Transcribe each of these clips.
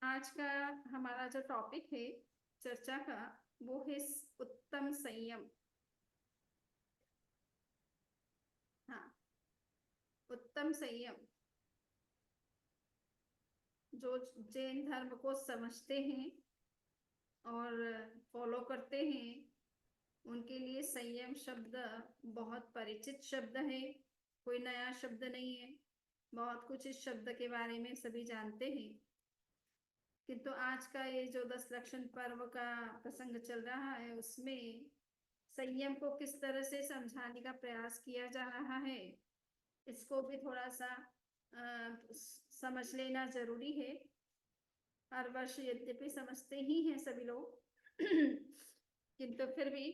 आज का हमारा जो टॉपिक है चर्चा का, वो है उत्तम संयम। हाँ, उत्तम संयम। जो जैन धर्म को समझते हैं और फॉलो करते हैं, उनके लिए संयम शब्द बहुत परिचित शब्द है। कोई नया शब्द नहीं है। बहुत कुछ इस शब्द के बारे में सभी जानते हैं। किंतु आज का ये जो 10 लक्षण पर्व का प्रसंग चल रहा है, उसमें संयम को किस तरह से समझाने का प्रयास किया जा रहा है, इसको भी थोड़ा सा समझ लेना जरूरी है। हर वर्ष यद्यपि समझते ही हैं सभी लोग किंतु फिर भी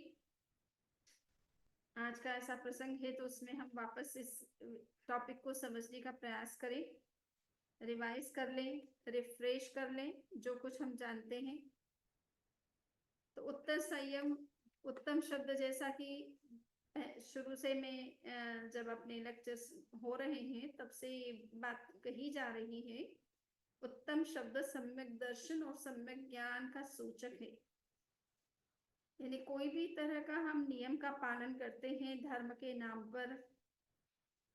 आज का ऐसा प्रसंग है तो उसमें हम वापस इस टॉपिक को समझने का प्रयास करें, रिवाइज कर लें, रिफ्रेश कर लें जो कुछ हम जानते हैं। तो उत्तर संयम, उत्तम शब्द, जैसा कि शुरू से मैं जब अपने लेक्चर्स हो रहे हैं तब से ये बात कही जा रही है। उत्तम शब्द सम्यक दर्शन और सम्यक ज्ञान का सूचक है। यानी कोई भी तरह का हम नियम का पालन करते हैं धर्म के नाम पर,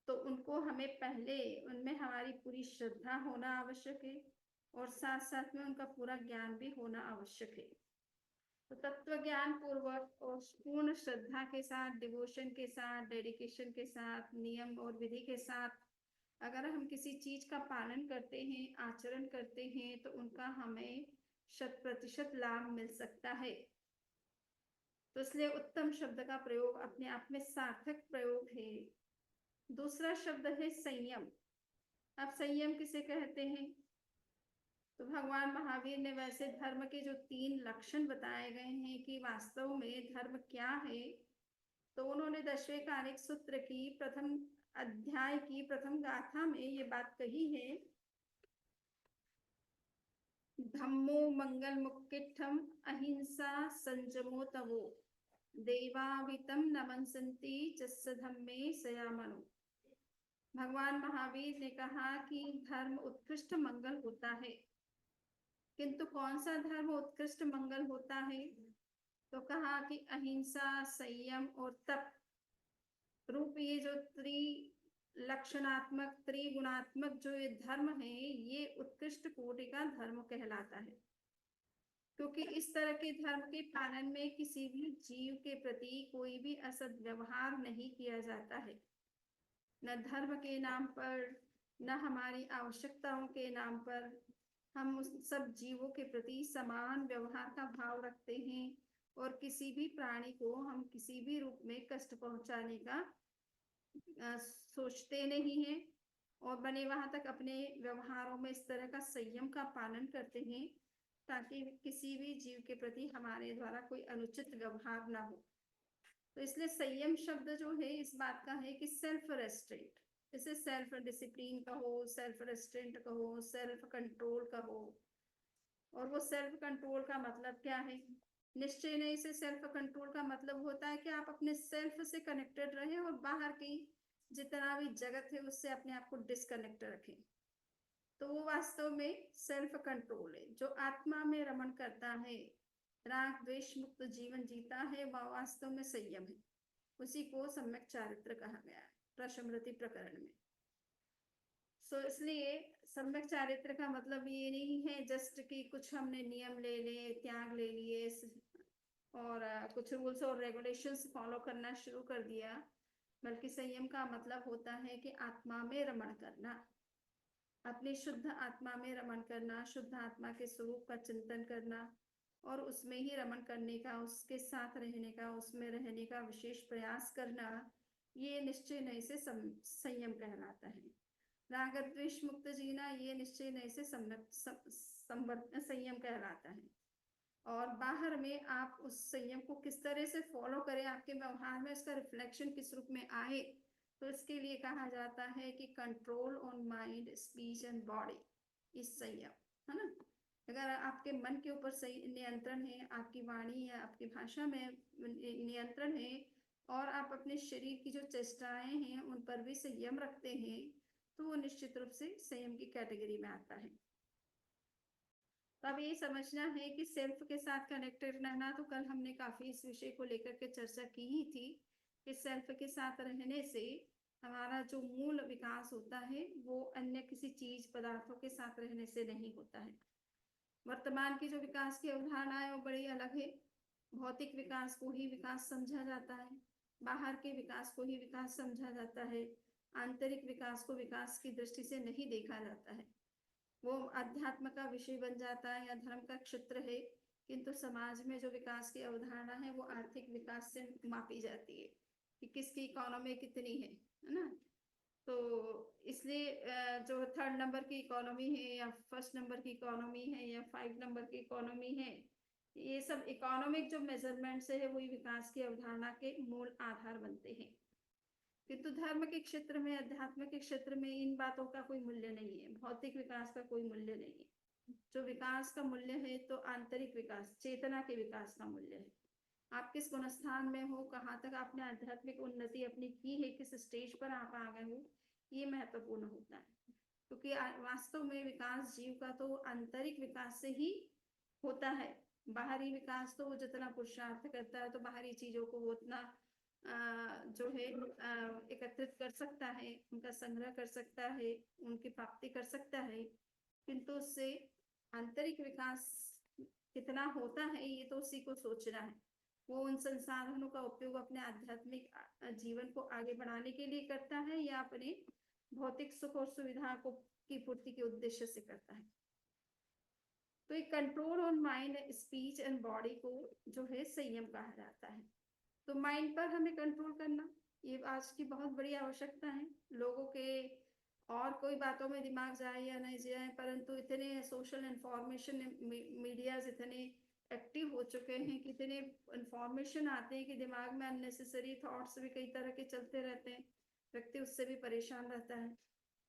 तो उनको हमें पहले उनमें हमारी पूरी श्रद्धा होना आवश्यक है और साथ साथ में उनका पूरा ज्ञान भी होना आवश्यक है। तो तत्व ज्ञान पूर्वक और पूर्ण श्रद्धा के साथ, डिवोशन के साथ, डेडिकेशन के साथ, नियम और विधि के साथ अगर हम किसी चीज का पालन करते हैं, आचरण करते हैं, तो उनका हमें 100% लाभ मिल सकता है। तो इसलिए उत्तम शब्द का प्रयोग अपने आप में सार्थक प्रयोग है। दूसरा शब्द है संयम। अब संयम किसे कहते हैं? तो भगवान महावीर ने वैसे धर्म के जो 3 लक्षण बताए गए हैं कि वास्तव में धर्म क्या है, तो उन्होंने 10वें कारिक सूत्र की प्रथम अध्याय की प्रथम गाथा में ये बात कही है। धम्मो मंगल मुक्तिठम अहिंसा संजमो तवो देवावितम नमंसन्ति जस्य धम्मे सयामनो। भगवान महावीर ने कहा कि धर्म उत्कृष्ट मंगल होता है। किंतु कौन सा धर्म उत्कृष्ट मंगल होता है? तो कहा कि अहिंसा, संयम और तप रूप ये जो त्रिलक्षणात्मक, त्रिगुणात्मक जो ये धर्म है, ये उत्कृष्ट कोटि का धर्म कहलाता है। क्योंकि इस तरह के धर्म के पालन में किसी भी जीव के प्रति कोई भी असद व्यवहार नहीं किया जाता है। न धर्म के नाम पर, न हमारी आवश्यकताओं के नाम पर हम उस सब जीवों के प्रति समान व्यवहार का भाव रखते हैं और किसी भी प्राणी को हम किसी भी रूप में कष्ट पहुंचाने का सोचते नहीं हैं और बने वहां तक अपने व्यवहारों में इस तरह का संयम का पालन करते हैं ताकि किसी भी जीव के प्रति हमारे द्वारा कोई अनुचित व्यवहार ना हो। तो इसलिए संयम शब्द जो है इस बात का है कि सेल्फ रेस्ट्रेंट, इसे सेल्फ डिसिप्लिन कहो, सेल्फ रेस्ट्रेंट कहो, सेल्फ कंट्रोल कहो। और वो सेल्फ कंट्रोल का मतलब क्या है? निश्चय नहीं से सेल्फ कंट्रोल का मतलब होता है कि आप अपने सेल्फ से कनेक्टेड रहें और बाहर की जितना भी जगत है उससे अपने आप को डिस्कनेक्ट रखें। तो वो वास्तव में सेल्फ कंट्रोल है। जो आत्मा में रमण करता है, राग द्वेष मुक्त जीवन जीता है, वह वास्तव में संयम है। उसी को सम्यक चारित्र कहा गया है प्रशमृति प्रकरण में। इसलिए सम्यक चारित्र का मतलब ये नहीं है जस्ट कि कुछ हमने नियम ले लिए, त्याग ले लिए और कुछ रूल्स और रेगुलेशंस फॉलो करना शुरू कर दिया। बल्कि संयम का मतलब होता है कि आत्मा में रमण करना, अपनी शुद्ध आत्मा में रमण करना, शुद्ध आत्मा के स्वरूप का चिंतन करना और उसमें ही रमण करने का, उसके साथ रहने का, उसमें रहने का विशेष प्रयास करना, ये निश्चय नहीं से संयम कहलाता है। राग द्वेष मुक्त जीना, ये निश्चय नहीं से संयम कहलाता है। और बाहर में आप उस संयम को किस तरह से फॉलो करें, आपके व्यवहार में उसका रिफ्लेक्शन किस रूप में आए, तो इसके लिए कहा जाता है कि control on mind, speech and body इस संयम, है ना। अगर आपके मन के ऊपर सही नियंत्रण है, आपकी वाणी या आपकी भाषा में नियंत्रण है और आप अपने शरीर की जो चेष्टाएं हैं उन पर भी संयम रखते हैं, तो वो निश्चित रूप से संयम की कैटेगरी में आता है। तो अब ये समझना है कि सेल्फ के साथ कनेक्टेड रहना, तो कल हमने काफी इस विषय को लेकर के चर्चा की ही थी कि सेल्फ के साथ रहने से हमारा जो मूल विकास होता है वो अन्य किसी चीज पदार्थों के साथ रहने से नहीं होता है। वर्तमान की जो विकास की अवधारणा है वो बड़ी अलग है। भौतिक विकास को ही विकास समझा जाता है, बाहर के विकास को ही विकास समझा जाता है, आंतरिक विकास को विकास की दृष्टि से नहीं देखा जाता है। वो अध्यात्म का विषय बन जाता है या धर्म का क्षेत्र है, किंतु समाज में जो विकास की अवधारणा है वो आर्थिक विकास से मापी जाती है कि किसकी इकोनॉमी कितनी है ना। तो इसलिए जो थर्ड नंबर की इकोनॉमी है या फर्स्ट नंबर की इकोनॉमी है या 5 नंबर की इकोनॉमी है, ये सब इकोनॉमिक जो मेजरमेंट्स है वही विकास की अवधारणा के मूल आधार बनते हैं। किंतु धर्म के क्षेत्र में, अध्यात्म के क्षेत्र में इन बातों का कोई मूल्य नहीं है, भौतिक विकास का कोई मूल्य नहीं है। जो विकास का मूल्य है तो आंतरिक विकास, चेतना के विकास का मूल्य है। आप किस गुणस्थान में हो, कहाँ तक आपने आध्यात्मिक उन्नति अपनी की है, किस स्टेज पर आप आ गए हो, ये महत्वपूर्ण होता है। क्योंकि वास्तव में विकास जीव का तो आंतरिक विकास से ही होता है। बाहरी विकास तो वो जितना पुरुषार्थ करता है तो बाहरी चीजों को वो उतना जो है एकत्रित कर सकता है, उनका संग्रह कर सकता है, उनकी प्राप्ति कर सकता है, किंतु उससे आंतरिक विकास कितना होता है ये तो उसी को सोचना है। वो उन संसाधनों का उपयोग अपने आध्यात्मिक जीवन को आगे बढ़ाने के लिए करता है या अपने भौतिक सुख और सुविधा को की पूर्ति के उद्देश्य से करता है। तो एक control on mind, speech and body को जो है संयम कहा जाता है। तो माइंड पर हमें कंट्रोल करना ये आज की बहुत बड़ी आवश्यकता है। लोगों के और कोई बातों में दिमाग जाए या नहीं जाए, परंतु इतने सोशल इंफॉर्मेशन मीडियाज इतने एक्टिव हो चुके हैं कि इतने इंफॉर्मेशन आते हैं कि दिमाग में अननेसेसरी थॉट्स भी कई तरह के चलते रहते हैं। व्यक्ति उससे भी परेशान रहता है।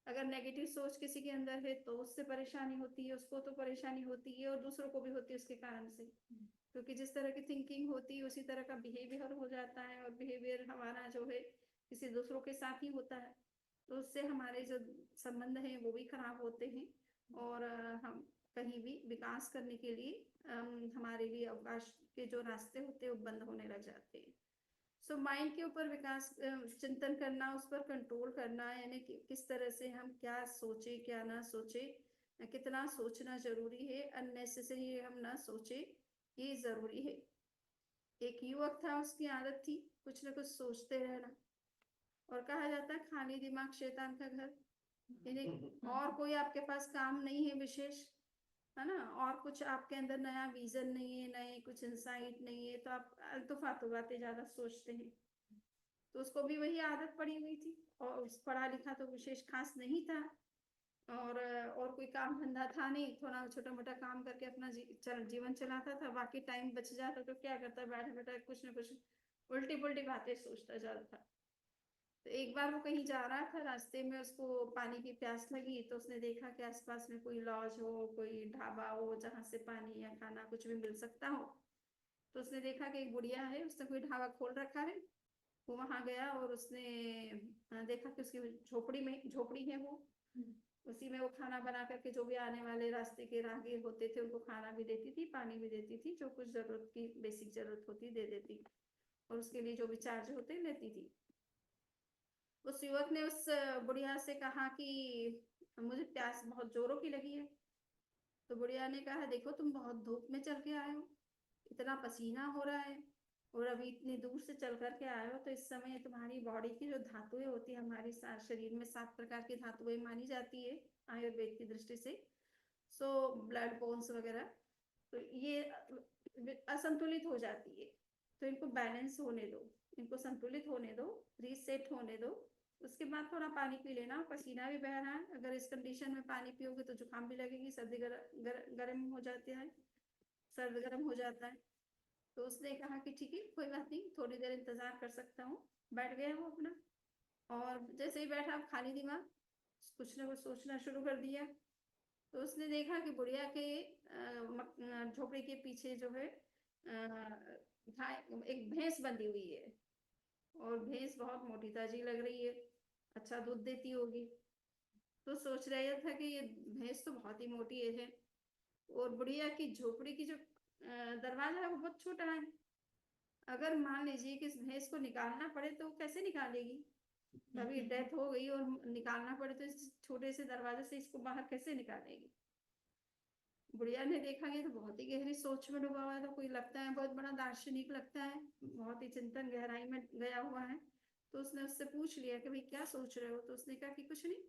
अगर नेगेटिव सोच किसी के अंदर है तो उससे परेशानी होती है, उसको तो परेशानी होती है और दूसरों को भी होती है उसके कारण से। क्योंकि जिस तरह की थिंकिंग होती है उसी तरह का बिहेवियर हो जाता है, और बिहेवियर हमारा जो है किसी दूसरों के साथ ही होता है। तो उससे हमारे जो संबंध हैं वो भी खराब होते हैं, और हम कहीं भी विकास करने के लिए हमारे लिए अवकाश के जो रास्ते होते हैं वो बंद होने लग जाते हैं। सो माइंड के ऊपर विकास चिंतन करना, उस पर कंट्रोल करना, यानी कि किस तरह से हम क्या सोचे क्या ना सोचे, कितना सोचना जरूरी है, अननेसेसरी हम ना सोचे, ये जरूरी है। एक युवक था, उसकी आदत थी कुछ ना कुछ सोचते रहना, और कहा जाता है खाली दिमाग शैतान का घर। यानी और कोई आपके पास काम नहीं है विशेष, है ना, और कुछ आपके अंदर नया विजन नहीं है, नए कुछ इंसाइट नहीं है, तो आप आलतू फालतू बातें ज्यादा सोचते हैं। तो उसको भी वही आदत पड़ी हुई थी, और उस पढ़ा लिखा तो विशेष खास नहीं था, और कोई काम धंधा था नहीं, थोड़ा छोटा मोटा काम करके अपना जीवन चलाता था। बाकी टाइम बच जाता तो क्या करता, बैठा बैठा कुछ ना कुछ उल्टी पुल्टी बातें सोचता जाता था। तो एक बार वो कहीं जा रहा था, रास्ते में उसको पानी की प्यास लगी, तो उसने देखा कि आसपास में कोई लॉज हो, कोई ढाबा हो जहाँ से पानी या खाना कुछ भी मिल सकता हो। तो उसने देखा कि एक बुढ़िया है, उसने कोई ढाबा खोल रखा है। वो वहां गया और उसने देखा कि उसकी झोपड़ी है वो, उसी में वो खाना बना करके जो भी आने वाले रास्ते के राहगीर होते थे उनको खाना भी देती थी, पानी भी देती थी, जो कुछ जरूरत की बेसिक जरूरत होती दे देती, और उसके लिए जो भी चार्ज होते लेती थी। उस युवक ने उस बुढ़िया से कहा कि मुझे प्यास बहुत जोरों की लगी है। तो बुढ़िया ने कहा देखो तुम बहुत धूप में चल के आए हो, इतना पसीना हो रहा है, और अभी इतनी दूर से चल कर के आए हो, तो इस समय तुम्हारी बॉडी की जो धातुएं होती है, हमारे शरीर में 7 प्रकार की धातुएं मानी जाती है आयुर्वेद की दृष्टि से। सो ब्लड बोन्स वगैरह, तो ये असंतुलित हो जाती है। तो इनको बैलेंस होने दो, इनको संतुलित होने दो, रीसेट होने दो। उसके बाद थोड़ा पानी पी लेना, पसीना भी बह रहा है, अगर इस कंडीशन में पानी पियोगे तो जुकाम भी लगेगी, सर्दी गर्म हो जाती है, सर्द गर्म हो जाता है। तो उसने कहा कि ठीक है कोई बात नहीं, थोड़ी देर इंतजार कर सकता हूँ। बैठ गया वो अपना, और जैसे ही बैठा खाली दिमाग कुछ ना कुछ सोचना शुरू कर दिया। तो उसने देखा कि बुढ़िया के झोपड़ी के पीछे जो है एक भैंस बंधी हुई है, और भैंस बहुत मोटी ताजी लग रही है, अच्छा दूध देती होगी। तो सोच रहा था कि ये भैंस तो बहुत ही मोटी है, और बुढ़िया की झोपड़ी की जो दरवाजा है वो बहुत छोटा है। अगर मान लीजिए कि इस भैंस को निकालना पड़े तो वो कैसे निकालेगी? कभी डेथ हो गई और निकालना पड़े तो इस छोटे से दरवाजे से इसको बाहर कैसे निकालेगी? बुढ़िया ने देखा ये तो बहुत ही गहरी सोच में डूबा हुआ है, तो कोई लगता है बहुत बड़ा दार्शनिक लगता है, बहुत ही चिंतन गहराई में गया हुआ है। तो उसने उससे पूछ लिया कि भाई क्या सोच रहे हो? तो उसने कहा कि कुछ नहीं,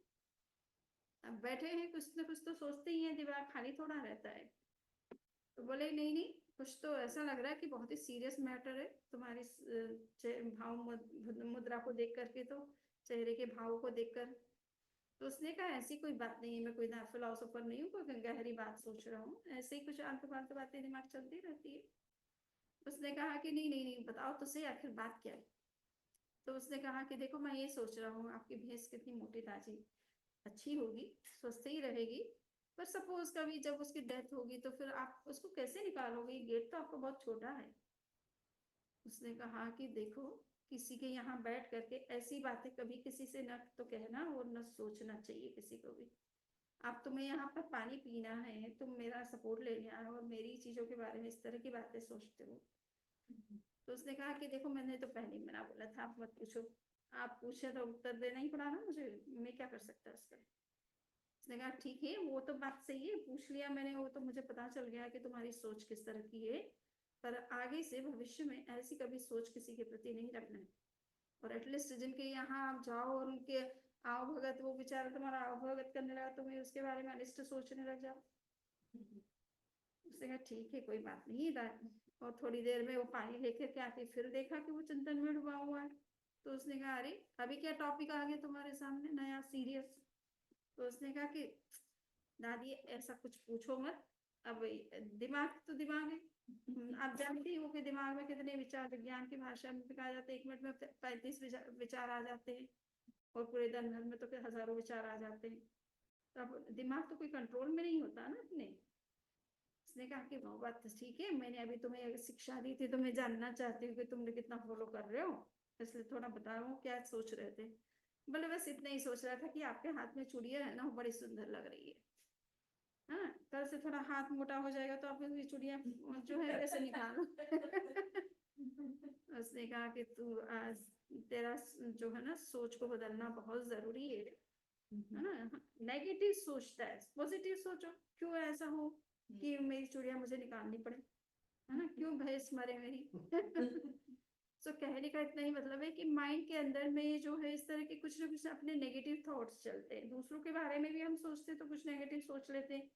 अब बैठे हैं, कुछ ना कुछ तो सोचते ही हैं, दिमाग खाली थोड़ा रहता है। तो बोले नहीं नहीं, कुछ तो ऐसा लग रहा है कि बहुत ही सीरियस मैटर है तुम्हारी भाव मुद्रा को देख करके, तो चेहरे के भाव को देखकर। तो उसने कहा ऐसी कोई बात नहीं है, मैं कोई फिलोसोफर नहीं हूँ, कोई गहरी बात सोच रहा हूँ, ऐसे ही कुछ आलतू फालतू बातें दिमाग चलती रहती है। उसने कहा कि नहीं नहीं नहीं, बताओ तो सही आखिर बात क्या है। तो उसने कहा कि देखो मैं ये सोच रहा हूँ, आपकी भैंस कितनी मोटी ताजी अच्छी होगी, स्वस्थ ही रहेगी, पर सपोज कभी जब उसकी डेथ होगी तो फिर आप उसको कैसे निकालोगे? गेट तो आपको बहुत छोटा है। उसने कहा कि देखो, किसी के यहाँ बैठ करके ऐसी बातें कभी किसी से न तो कहना और न सोचना चाहिए किसी को भी। अब तुम्हें यहाँ पर पानी पीना है, तुम मेरा सपोर्ट लेने आए हो और मेरी चीजों के बारे में इस तरह की बातें सोचते हो। तो उसने कहा कि देखो मैंने तो पहले ही मना बोला था, आप मत पूछो, आप पूछे तो उत्तर देना ही पड़ा ना मुझे, मैं क्या कर सकता उसका। उसने कहा ठीक है, वो तो बात सही है, पूछ लिया मैंने, वो तो मुझे पता चल गया कि तुम्हारी सोच किस तरह की है, पर आगे से भविष्य में ऐसी कभी सोच किसी के प्रति नहीं रखना है। और एटलीस्ट जिनके यहाँ आप जाओ और उनके आओ भगत, वो बेचारा तुम्हारा आओ भगत करने लगा, तुम्हें उसके बारे में अनिष्ट सोचने लग जाओ। उसने कहा ठीक है, कोई बात नहीं। और थोड़ी देर में वो पानी लेकर के आके फिर देखा कि वो चिंतन में डूबा हुआ है। तो उसने कहा अरे अभी क्या टॉपिक आ गया तुम्हारे सामने नया सीरियस? तो उसने कहा कि दादी ऐसा कुछ पूछो मत, अब दिमाग तो दिमाग है, आप जानती हो कि दिमाग में कितने विचार, विज्ञान की भाषा में कहा जाता है 1 मिनट में 35 विचार आ जाते हैं, और पूरे दिन भर में तो फिर हजारों विचार आ जाते हैं। तो अब दिमाग तो कोई कंट्रोल में नहीं होता ना अपने। उसने कहा कि वो बात तो ठीक है, मैंने अभी तुम्हें शिक्षा दी थी तो मैं जानना चाहती हूँ कि तुमने कितना फॉलो कर रहे हो, इसलिए थोड़ा बताओ क्या सोच रहे थे। बोले बस इतना ही सोच रहा था कि आपके हाथ में चूड़ियां है ना, वो बड़ी सुंदर लग रही है। हाँ, कल से थोड़ा हाथ मोटा हो जाएगा तो आप ये चूड़ियां जो है वैसे निकालो। उसने कहा कि तू आज तेरा जो है ना सोच को बदलना बहुत जरूरी है ना। नेगेटिव सोचता है, पॉजिटिव सोचो, क्यों ऐसा हो कि मेरी चूड़ियां मुझे निकालनी पड़े, है ना, क्यों भैंस मरे मेरी। तो कहने का इतना ही मतलब है कि माइंड के अंदर में जो है इस तरह के कुछ ना कुछ अपने नेगेटिव थॉट्स चलते हैं, दूसरों के बारे में भी हम सोचते हैं तो कुछ नेगेटिव सोच लेते हैं,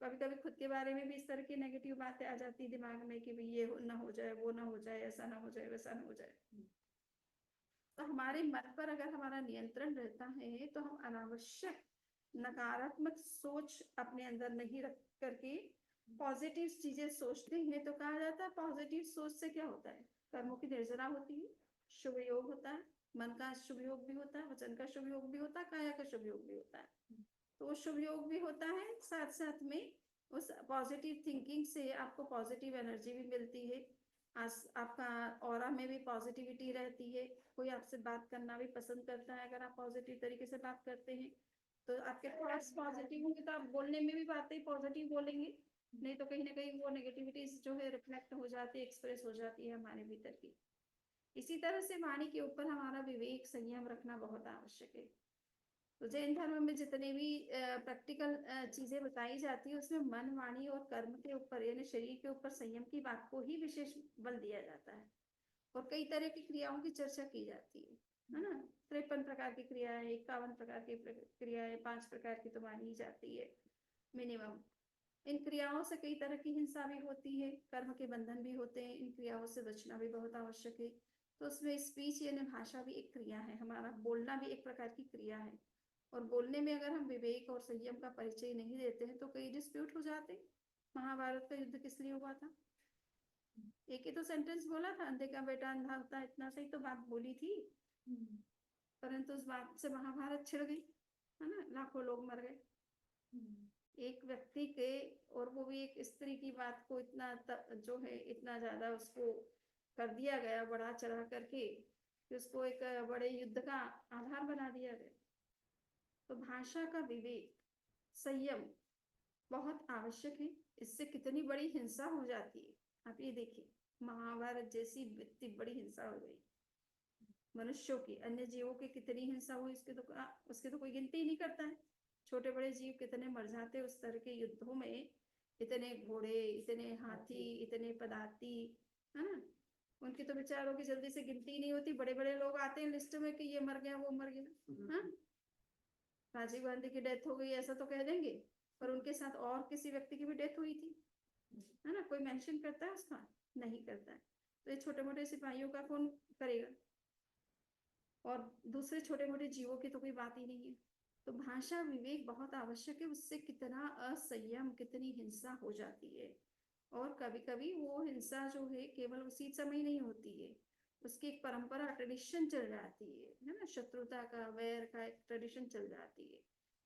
कभी कभी खुद के बारे में भी इस तरह की नेगेटिव बातें आ जाती है दिमाग में कि भाई ये ना हो जाए, वो ना हो जाए, ऐसा ना हो जाए, वैसा ना हो जाए। तो हमारे मन पर अगर हमारा नियंत्रण रहता है तो हम अनावश्यक नकारात्मक सोच अपने अंदर नहीं रख करके पॉजिटिव चीजें सोचते हैं। तो कहा जाता है पॉजिटिव सोच से क्या होता है, कर्मों की निर्जना होती है, शुभ योग होता है, मन का शुभ योग भी होता है, वचन का शुभ योग भी होता है, काया का शुभ योग भी होता है। तो वो शुभ योग भी होता है, साथ साथ में उस पॉजिटिव थिंकिंग से आपको पॉजिटिव एनर्जी भी मिलती है, आपका ऑरा में भी पॉजिटिविटी रहती है, कोई आपसे बात करना भी पसंद करता है अगर आप पॉजिटिव तरीके से बात करते हैं। तो आपके थॉट्स पॉजिटिव होंगे तो आप बोलने में भी बातें पॉजिटिव बोलेंगे, नहीं तो कहीं ना कहीं वो नेगेटिविटी जो है रिफ्लेक्ट हो जाती है, एक्सप्रेस हो जाती है हमारे भीतर की। इसी तरह से वाणी के ऊपर हमारा विवेक संयम रखना बहुत आवश्यक है। तो जैन धर्म में जितने भी प्रैक्टिकल चीजें बताई जाती है उसमें मन वाणी और कर्म के ऊपर यानी शरीर के ऊपर संयम की बात को ही विशेष बल दिया जाता है। और कई तरह की क्रियाओं की चर्चा की जाती है ना। 53 प्रकार की क्रियाएं, 51 प्रकार की क्रियाएं, 5 प्रकार की तो मानी जाती है मिनिमम। इन क्रियाओं से कई तरह की हिंसा भी होती है, कर्म के बंधन भी होते हैं, इन क्रियाओं से बचना भी बहुत आवश्यक है। तो उसमें स्पीच यानी भाषा भी एक क्रिया है, हमारा बोलना भी एक प्रकार की क्रिया है। और बोलने में अगर हम विवेक और संयम का परिचय नहीं देते हैं तो कई डिस्प्यूट हो जाते हैं। महाभारत का युद्ध किस लिए हुआ था? एक ही तो सेंटेंस बोला था, अंधे का बेटा अंधा होता है, इतना सही तो बात बोली थी, परंतु उस बात से महाभारत छिड़ गई, है ना, लाखों लोग मर गए। एक व्यक्ति के, और वो भी एक स्त्री की बात को इतना जो है इतना ज्यादा उसको कर दिया गया बढ़ा चढ़ा करके कि उसको एक बड़े युद्ध का आधार बना दिया गया। तो भाषा का विवेक, संयम, बहुत आवश्यक है। इससे कितनी बड़ी हिंसा हो जाती है, आप ये देखिए, महाभारत जैसी इतनी बड़ी हिंसा हो गई मनुष्यों की, अन्य जीवों की कितनी हिंसा हुई उसकी तो कोई गिनती ही नहीं करता है। छोटे बड़े जीव कितने मर जाते हैं उस तरह के युद्धों में, इतने घोड़े, इतने हाथी, इतने पदाती, है ना। उनकी तो बेचारों की जल्दी से गिनती ही नहीं होती। बड़े बड़े लोग आते हैं लिस्ट में कि ये मर गया वो मर गया, हाँ। राजीव गांधी की डेथ हो गई ऐसा तो कह देंगे, पर उनके साथ और किसी व्यक्ति की भी डेथ हुई थी, है ना। कोई मेंशन करता है उसका? नहीं करता है। तो ये छोटे मोटे सिपाहियों का कौन करेगा, और दूसरे छोटे मोटे जीवों की तो कोई बात ही नहीं है। तो भाषा विवेक बहुत आवश्यक है। उससे कितना असंयम, कितनी हिंसा हो जाती है। और कभी कभी वो हिंसा जो है केवल उसी समय नहीं होती है, उसकी एक परंपरा, ट्रेडिशन चल जाती है ना। शत्रुता का, वैर का एक ट्रेडिशन चल जाती है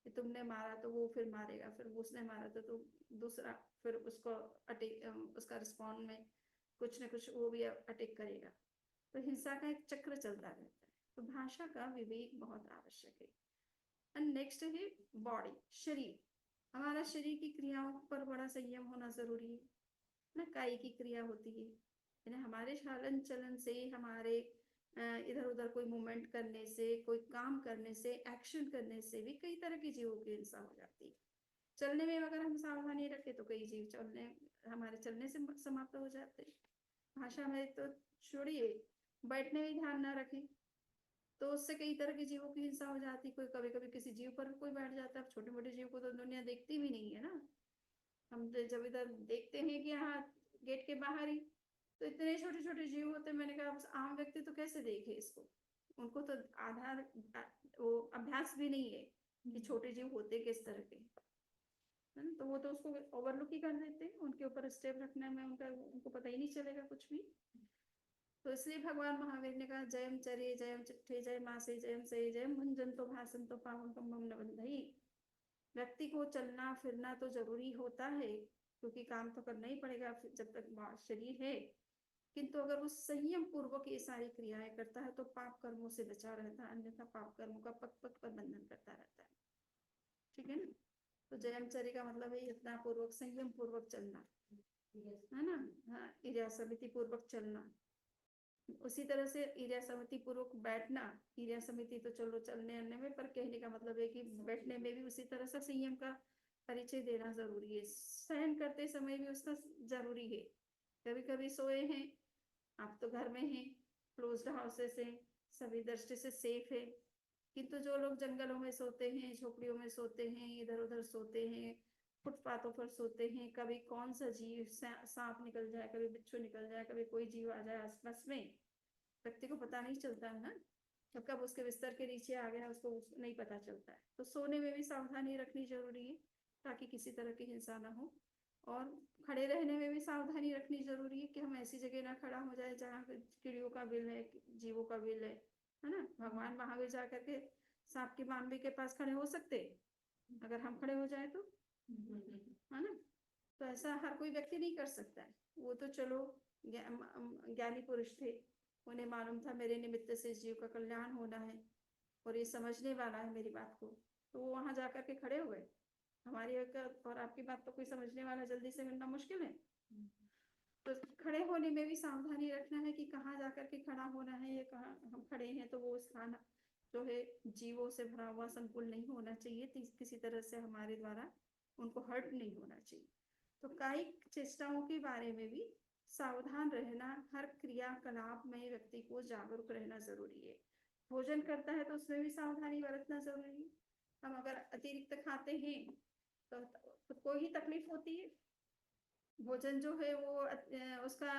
कि तुमने मारा तो वो फिर मारेगा, फिर उसने मारा तो दूसरा फिर उसको अटैक, उसका रिस्पॉन्ड में कुछ न कुछ वो भी अटैक करेगा। तो हिंसा का एक चक्र चलता रहता है। तो भाषा का विवेक बहुत आवश्यक है। एंड नेक्स्ट है बॉडी, शरीर। हमारा शरीर की क्रियाओं पर बड़ा संयम होना जरूरी है ना। काय की क्रिया होती है, यानी हमारे हलन चलन से, हमारे इधर उधर कोई मूवमेंट करने से, कोई काम करने से, एक्शन करने से भी कई तरह की जीवों की हिंसा हो जाती है। चलने में अगर हम सावधानी रखें तो कई जीव चलने, हमारे चलने से समाप्त हो जाते हैं। भाषा में तो छोड़िए, बैठने में ध्यान ना रखें तो उससे कई तरह के जीवों की हिंसा हो जाती। कोई कभी कभी किसी जीव पर कोई बैठ जाता है। छोटे मोटे जीव को तो दुनिया देखती भी नहीं है ना। हम तो जब इधर देखते हैं कि यहाँ गेट के बाहर ही तो इतने छोटे छोटे जीव होते हैं। मैंने कहा आम व्यक्ति तो कैसे देखे इसको, उनको तो आधार वो अभ्यास भी नहीं है कि छोटे जीव होते किस तरह के, है ना। तो वो तो उसको ओवरलुक ही कर देते हैं। उनके ऊपर स्टेप रखने में उनको पता ही नहीं चलेगा कुछ भी। तो इसलिए भगवान महावीर ने कहा जयम चरे जयम चिट्ठे जय मासे जयम सही जयम भंजन तो भाषण तो पावन कम न बंधई। व्यक्ति को चलना फिरना तो जरूरी होता है, क्योंकि काम तो करना ही पड़ेगा जब तक शरीर है। किंतु अगर वो संयम पूर्वक ये सारी क्रियाएं करता है तो पाप कर्मों से बचा रहता है, अन्यथा पाप कर्मों का पग पग पर बंधन करता रहता है। ठीक है ना। तो जयमचर्य का मतलब है यत्ना पूर्वक, संयम पूर्वक चलना, है ना। हाँ, क्रिया समिति पूर्वक चलना। उसी तरह से ईर्ष्या समिति पूर्वक बैठना। ईर्ष्या समिति तो चलो चलने अन्य में, पर कहने का मतलब है कि बैठने में भी उसी तरह से संयम का परिचय देना जरूरी है। सहन करते समय भी उसका जरूरी है। कभी कभी सोए हैं, आप तो घर में हैं, क्लोज्ड हाउसेस हैं, सभी दृष्टि से सेफ है। किंतु जो लोग जंगलों में सोते हैं, झोपड़ियों में सोते हैं, इधर उधर सोते हैं, फुटपाथों पर सोते हैं, कभी कौन सा जीव, सांप निकल जाए, कभी बिच्छू निकल जाए, कभी कोई जीव आ जाए आसपास में, व्यक्ति को पता नहीं चलता है ना। तो कब उसके बिस्तर के नीचे आ गया उसको नहीं पता चलता है। तो सोने में भी सावधानी रखनी जरूरी है ताकि किसी तरह की हिंसा ना हो। और खड़े रहने में भी सावधानी रखनी जरूरी है कि हम ऐसी जगह ना खड़ा हो जाए जहाँ कीड़ियों का बिल है, जीवों का बिल है ना। भगवान महावीर जा करके सांप की बानबी के पास खड़े हो सकते अगर हम खड़े हो जाए तो, है ना। तो ऐसा हर कोई व्यक्ति नहीं कर सकता है। वो तो चलो ज्ञानी पुरुष थे, उन्हें मालूम था मेरे निमित्त से इस जीव का कल्याण होना है और ये समझने वाला है मेरी बात को, तो वो वहां जाकर के खड़े हो गए। हमारी और आपकी बात तो कोई समझने वाला जल्दी से मिलना मुश्किल है। तो खड़े होने में भी सावधानी रखना है कि कहाँ जाकर के खड़ा होना है, या कहाँ हम खड़े हैं तो वो स्थान जो है जीवों से भरा हुआ, संकुल नहीं होना चाहिए, किसी तरह से हमारे द्वारा उनको हर्ट नहीं होना चाहिए। तो कायिक चेष्टाओं के बारे में भी सावधान रहना, हर क्रियाकलाप में व्यक्ति को जागरूक रहना जरूरी है। भोजन करता है तो उसमें भी सावधानी बरतना जरूरी है। हम अगर अतिरिक्त खाते हैं तो खुद को ही तकलीफ होती है। भोजन जो है वो उसका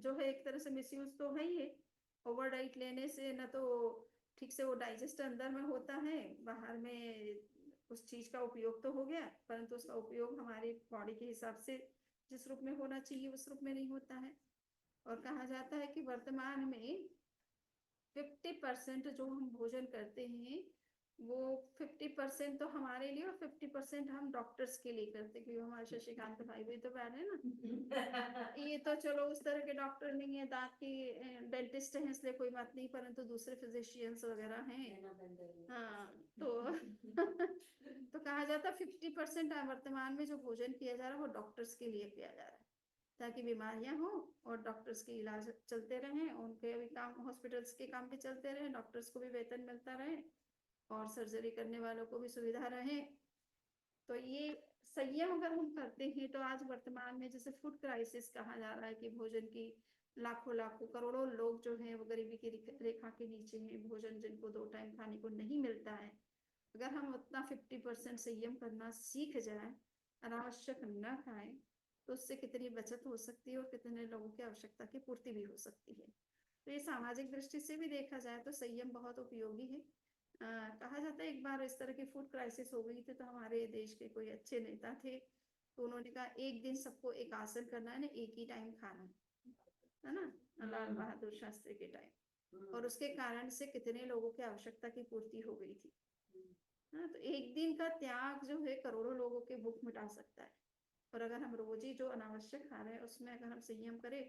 जो है एक तरह से मिसयूज तो है ही है। ओवर डाइट लेने से न तो ठीक से वो डाइजेस्ट अंदर में होता है, बाहर में उस चीज का उपयोग तो हो गया, परंतु उसका उपयोग हमारी बॉडी के हिसाब से जिस रूप में होना चाहिए उस रूप में नहीं होता है। और कहा जाता है कि वर्तमान में 50% जो हम भोजन करते हैं वो 50% तो हमारे लिए और 50% हम डॉक्टर्स के लिए करते, क्योंकि हमारे शशिकांत भाई भी तो बैठे हैं ना। ये तो चलो उस तरह के डॉक्टर नहीं है, दांत की डेंटिस्ट हैं इसलिए कोई बात नहीं, परंतु दूसरे फिजिशियंस वगैरह हैं। हाँ तो तो कहा जाता है 50% वर्तमान में जो भोजन किया जा रहा है वो डॉक्टर्स के लिए किया जा रहा है, ताकि बीमारियां हो और डॉक्टर्स के इलाज चलते रहें, उनके भी काम, हॉस्पिटल्स के काम भी चलते रहे, डॉक्टर्स को भी वेतन मिलता रहे और सर्जरी करने वालों को भी सुविधा रहे। तो ये संयम अगर हम करते हैं तो आज वर्तमान में जैसे फूड क्राइसिस कहा जा रहा है कि भोजन की लाखों लाखों करोड़ों लोग जो हैं वो गरीबी की रेखा के नीचे हैं, भोजन जिनको 2 टाइम खाने को नहीं मिलता है। अगर हम उतना 50% संयम करना सीख जाए, अनावश्यक न खाएं, तो उससे कितनी बचत हो सकती है और कितने लोगों की आवश्यकता की पूर्ति भी हो सकती है। तो ये सामाजिक दृष्टि से भी देखा जाए तो संयम बहुत उपयोगी है। कहा जाता है एक बार इस तरह की फूड क्राइसिस हो गई थी, तो हमारे देश के कोई अच्छे नेता थे, तो उन्होंने कहा एक दिन सबको एक आसन करना है ना, एक ही टाइम खाना है ना, लाल बहादुर शास्त्री के टाइम, और उसके कारण से कितने लोगों की आवश्यकता की पूर्ति हो गई थी। हाँ, तो एक दिन का त्याग जो है करोड़ों लोगों के भूख मिटा सकता है। और अगर हम रोज ही जो अनावश्यक खा रहे हैं उसमें अगर हम संयम करें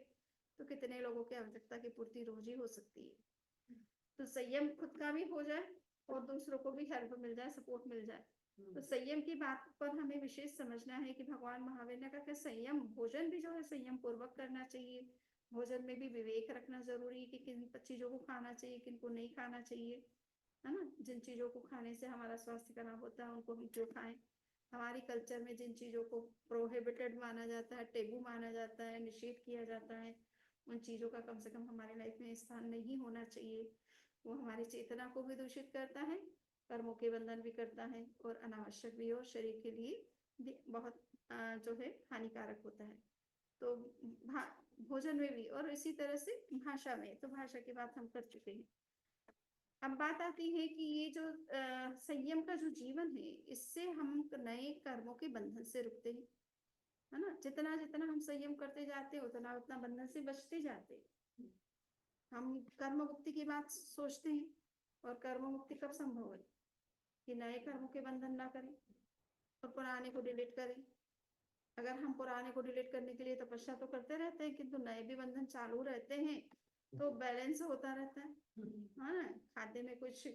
तो कितने लोगों की आवश्यकता की पूर्ति रोज ही हो सकती है। तो संयम खुद का भी हो जाए और दूसरों को भी हेल्प मिल जाए, सपोर्ट मिल जाए। तो संयम की बात पर हमें विशेष समझना है कि भगवान महावीर ने कहा कि संयम, भोजन भी जो है संयम पूर्वक करना चाहिए। भोजन में भी विवेक रखना जरूरी है कि किन चीजों को खाना चाहिए, किन को नहीं खाना चाहिए, है ना। जिन चीजों को खाने से हमारा स्वास्थ्य खराब होता है उनको हम क्यों खाएं। हमारी कल्चर में जिन चीजों को प्रोहिबिटेड माना जाता है, टेबू माना जाता है, निषेध किया जाता है, उन चीजों का कम से कम हमारी लाइफ में स्थान नहीं होना चाहिए। वो हमारी चेतना को भी दूषित करता है, कर्मों के बंधन भी करता है और अनावश्यक भी और शरीर के लिए भी बहुत जो है हानिकारक होता है। तो भोजन में भी और इसी तरह से भाषा में, तो भाषा की बात हम कर चुके हैं। अब बात आती है कि ये जो संयम का जो जीवन है, इससे हम नए कर्मों के बंधन से रुकते हैं, है ना। जितना जितना हम संयम करते जाते हैं उतना उतना बंधन से बचते जाते हैं। हम कर्म मुक्ति की बात सोचते हैं, और कर्म मुक्ति कब संभव है कि नए कर्मों के बंधन ना करें और पुराने को डिलीट करें। अगर हम पुराने को डिलीट करने के लिए तपस्या तो करते रहते हैं, किंतु नए भी बंधन चालू रहते हैं, तो बैलेंस होता रहता है। हाँ, खाते में कुछ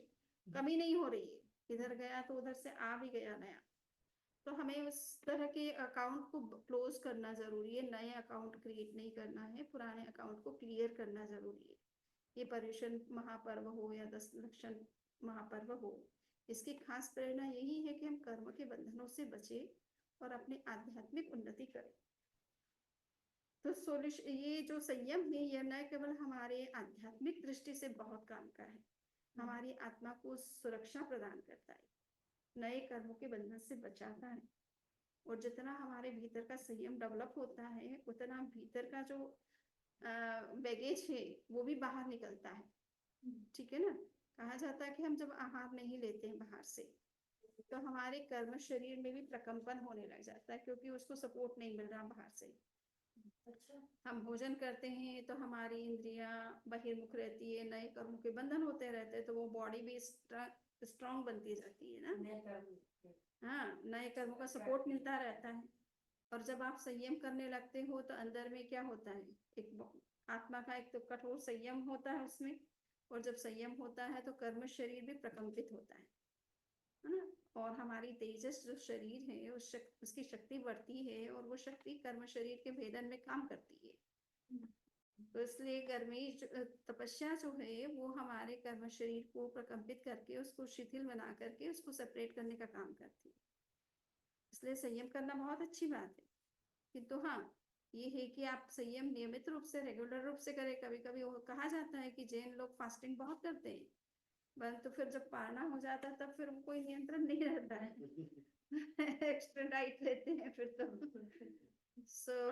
कमी नहीं हो रही है, इधर गया तो उधर से आ भी गया नया। तो हमें उस तरह के अकाउंट को क्लोज करना जरूरी है, नए अकाउंट क्रिएट नहीं करना है, पुराने अकाउंट को क्लियर करना जरूरी है। ये पर्युषण महापर्व हो या 10 लक्षण महापर्व हो, इसकी खास प्रेरणा यही है कि हम कर्म के बंधनों से बचे और अपनी आध्यात्मिक उन्नति करें। तो सोल्यूशन, ये जो संयम है ये न केवल हमारे आध्यात्मिक दृष्टि से बहुत काम का है, हमारी आत्मा को सुरक्षा प्रदान करता है, नए कर्मों के बंधन से बचाता है, और जितना हमारे भीतर का संयम डेवलप होता है उतना भीतर का जो बैगेज है वो भी बाहर निकलता है। ठीक है ना। कहा जाता है कि हम जब आहार नहीं लेते हैं बाहर से, तो हमारे कर्म शरीर में भी प्रकंपन होने लग जाता है, क्योंकि उसको सपोर्ट नहीं मिल रहा बाहर से। अच्छा, हम भोजन करते हैं तो हमारी इंद्रियां बहिर्मुख रहती है, नए कर्मों के बंधन होते रहते हैं, तो वो बॉडी भी स्ट्रांग बनती जाती है ना। हाँ, नए कर्मों का सपोर्ट मिलता रहता है। और जब आप संयम करने लगते हो तो अंदर में क्या होता है, एक आत्मा का एक तो कठोर संयम होता है उसमें, और जब संयम होता है तो कर्म शरीर भी प्रकंपित होता है ना। और हमारी तेजस जो शरीर है उसकी शक्ति बढ़ती है, और वो शक्ति कर्म शरीर के भेदन में काम करती है। तो इसलिए कर्मी तपस्या जो है वो हमारे कर्म शरीर को प्रकंपित करके उसको शिथिल बना करके उसको सेपरेट करने का काम करती है। इसलिए संयम करना बहुत अच्छी बात है, किंतु हाँ ये है कि आप संयम नियमित रूप से, रेगुलर रूप से करें। कभी कभी वो कहा जाता है कि जैन लोग फास्टिंग बहुत करते हैं, परंतु फिर जब पारना हो जाता है तब फिर कोई नियंत्रण नहीं रहता है। एक्स्ट्रा डाइट लेते हैं फिर तो।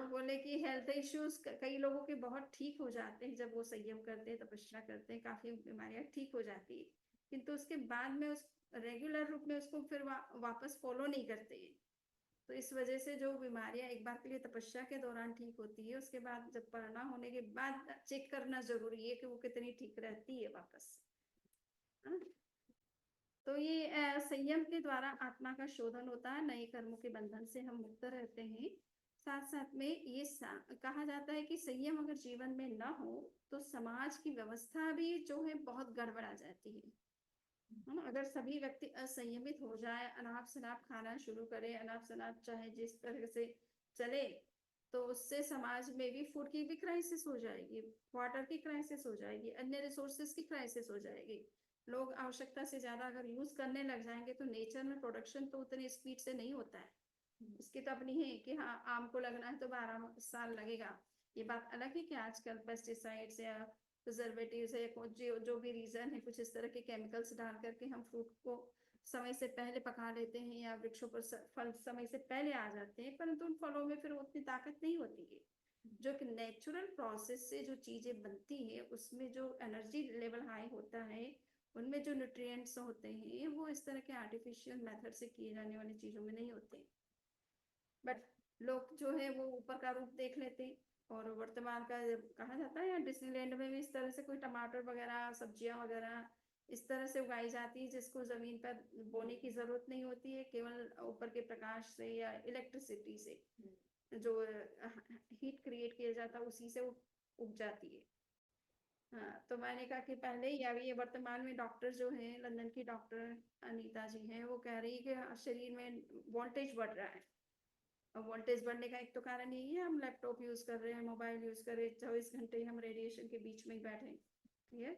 बोले कि हेल्थ इश्यूज कई लोगों के बहुत ठीक हो जाते हैं जब वो संयम करते हैं, तपस्या करते हैं, काफी बीमारियां ठीक हो जाती है, किंतु उसके बाद में उस रेगुलर रूप में उसको फिर वापस फॉलो नहीं करते हैं। तो इस वजह से जो बीमारियां एक बार के लिए तपस्या के दौरान ठीक होती है, उसके बाद जब परिणाम होने के बाद चेक करना जरूरी है कि वो कितनी ठीक रहती है वापस। तो ये संयम के द्वारा आत्मा का शोधन होता है, नए कर्मों के बंधन से हम मुक्त रहते हैं। साथ साथ में ये कहा जाता है कि संयम अगर जीवन में न हो तो समाज की व्यवस्था भी जो है बहुत गड़बड़ा जाती है ना। अगर सभी व्यक्ति असंयमित हो जाए, अनाप शनाप खाना शुरू करे, अनाप शनाप चाहे जिस तरह से चले, तो उससे समाज में भी फूड की भी क्राइसिस हो जाएगी, वाटर की क्राइसिस हो जाएगी, अन्य रिसोर्सेज की क्राइसिस हो जाएगी। लोग आवश्यकता से ज्यादा अगर यूज करने लग जाएंगे तो नेचर में प्रोडक्शन तो उतनी स्पीड से नहीं होता है। उसकी तो अपनी है कि हाँ, आम को लगना है तो 12 साल लगेगा। ये बात अलग है कि आजकल पेस्टिसाइड्स या प्रिजर्वेटिव्स है, जो भी रीजन है, कुछ इस तरह के केमिकल्स डाल करके हम फ्रूट को समय से पहले पका लेते हैं या वृक्षों पर फल समय से पहले आ जाते हैं, परंतु उन फलों में फिर उतनी ताकत नहीं होती है। जो कि नेचुरल प्रोसेस से जो चीजें बनती है उसमें जो एनर्जी लेवल हाई होता है, उनमें जो न्यूट्रिएंट्स होते हैं वो इस तरह के आर्टिफिशियल मेथड से किए जाने वाली चीजों में नहीं होते। बट लोग जो है वो ऊपर का रूप देख लेते हैं, और वर्तमान का कहा जाता है, डिज्नीलैंड में भी इस तरह से कोई टमाटर वगैरह सब्जियां वगैरह इस तरह से उगाई जाती है जिसको जमीन पर बोने की जरूरत नहीं होती है, केवल ऊपर के प्रकाश से या इलेक्ट्रिसिटी से जो हीट क्रिएट किया जाता है उसी से उग जाती है। हाँ, तो मैंने कहा कि पहले ही अभी ये वर्तमान में डॉक्टर जो है, लंदन की डॉक्टर अनीता जी हैं, वो कह रही है कि शरीर में वोल्टेज बढ़ रहा है। और वोल्टेज बढ़ने का एक तो कारण यही है, हम लैपटॉप यूज कर रहे हैं, मोबाइल यूज कर रहे हैं, 24 घंटे हम रेडिएशन के बीच में ही बैठे, ठीक है।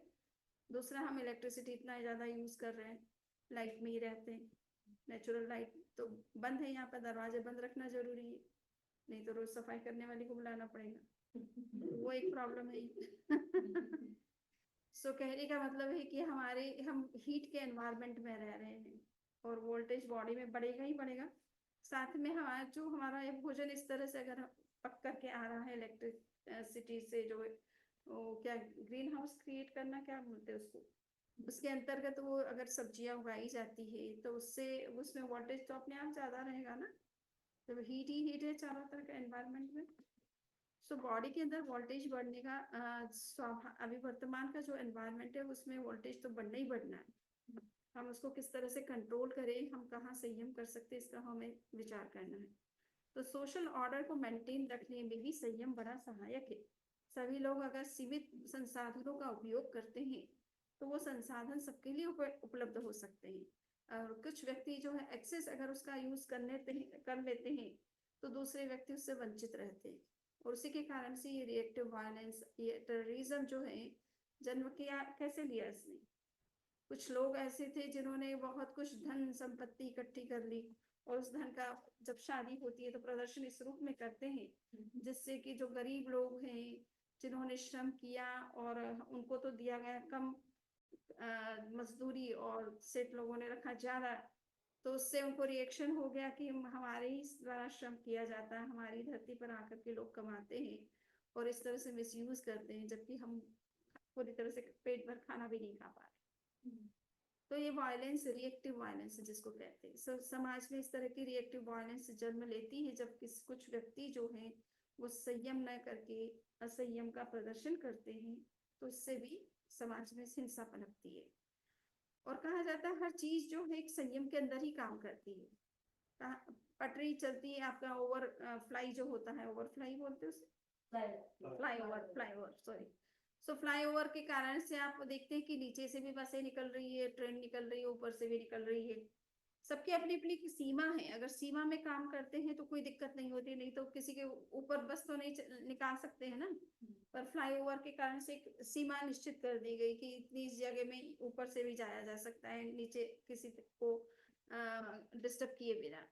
दूसरा, हम इलेक्ट्रिसिटी इतना ज्यादा यूज कर रहे हैं, लाइट में ही रहते हैं। नेचुरल लाइट तो बंद है यहाँ पर, दरवाजे बंद रखना जरूरी है, नहीं तो रोज सफाई करने वाली को बुलाना पड़ेगा, वो एक प्रॉब्लम है। सो कहने का मतलब है कि हम हीट के एनवायरनमेंट में रह रहे हैं और वोल्टेज बॉडी में बढ़ेगा ही बढ़ेगा। साथ में हमारा ये भोजन इस तरह से अगर पक करके आ रहा है इलेक्ट्रिसिटी से, जो वो क्या ग्रीन हाउस क्रिएट करना क्या बोलते हैं उसको, उसके अंतर्गत वो अगर सब्जियां उगाई जाती है तो उससे उसमें वोल्टेज तो अपने आप ज्यादा रहेगा ना, तो हीट ही हीट है चारों तरफ के एनवायरनमेंट में। सो बॉडी के अंदर वोल्टेज बढ़ने का अभी वर्तमान का जो एनवायरनमेंट है उसमें वोल्टेज तो बढ़ना ही बढ़ना है। हम उसको किस तरह से कंट्रोल करें, हम कहाँ संयम कर सकते हैं, इसका हमें विचार करना है। तो सोशल ऑर्डर को मेंटेन रखने में भी संयम बड़ा सहायक है। सभी लोग अगर सीमित संसाधनों का उपयोग करते हैं तो वो संसाधन सबके लिए उपलब्ध हो सकते हैं, और कुछ व्यक्ति जो है एक्सेस अगर उसका यूज कर लेते हैं तो दूसरे व्यक्ति उससे वंचित रहते हैं, और उसी के कारण से ये रिएक्टिव वायलेंस, ये टेररिज्म जो है जन्म किया कैसे लिया इसने। कुछ लोग ऐसे थे जिन्होंने बहुत कुछ धन संपत्ति इकट्ठी कर ली, और उस धन का जब शादी होती है तो प्रदर्शन इस रूप में करते हैं जिससे कि जो गरीब लोग हैं जिन्होंने श्रम किया और उनको तो दिया गया कम मजदूरी और सेठ लोगों ने रखा ज्यादा, तो उससे उनको रिएक्शन हो गया कि हमारे ही द्वारा श्रम किया जाता है, हमारी धरती पर आकर के लोग कमाते हैं और इस तरह से मिसयूज करते हैं, जबकि हम पूरी तरह से पेट भर खाना भी नहीं खा पा रहे। तो ये वायलेंस रिएक्टिव वायलेंस जिसको कहते हैं, समाज में इस तरह की रिएक्टिव वायलेंस जन्म लेती है जब कुछ व्यक्ति जो हैं वो संयम न करके असंयम का प्रदर्शन करते हैं, तो इससे भी समाज में हिंसा पनपती है। और कहा जाता है हर चीज जो है एक संयम के अंदर ही काम करती है। पटरी चलती है, आपका ओवर फ्लाई जो होता है, ओवर फ्लाई बोलते हैं उसे, फ्लाई ओवर सॉरी। सो फ्लाईओवर के कारण से आप देखते हैं कि नीचे से भी बसें निकल रही है, ट्रेन निकल रही है, ऊपर से भी निकल रही है। सबकी अपनी अपनी सीमा है, अगर सीमा में काम करते हैं तो कोई दिक्कत नहीं होती, नहीं तो किसी के ऊपर बस तो नहीं निकाल सकते हैं ना। पर फ्लाईओवर के कारण से एक सीमा निश्चित कर दी गई कि इतनी जगह में ऊपर से भी जाया जा सकता है, नीचे किसी को डिस्टर्ब किए बिना।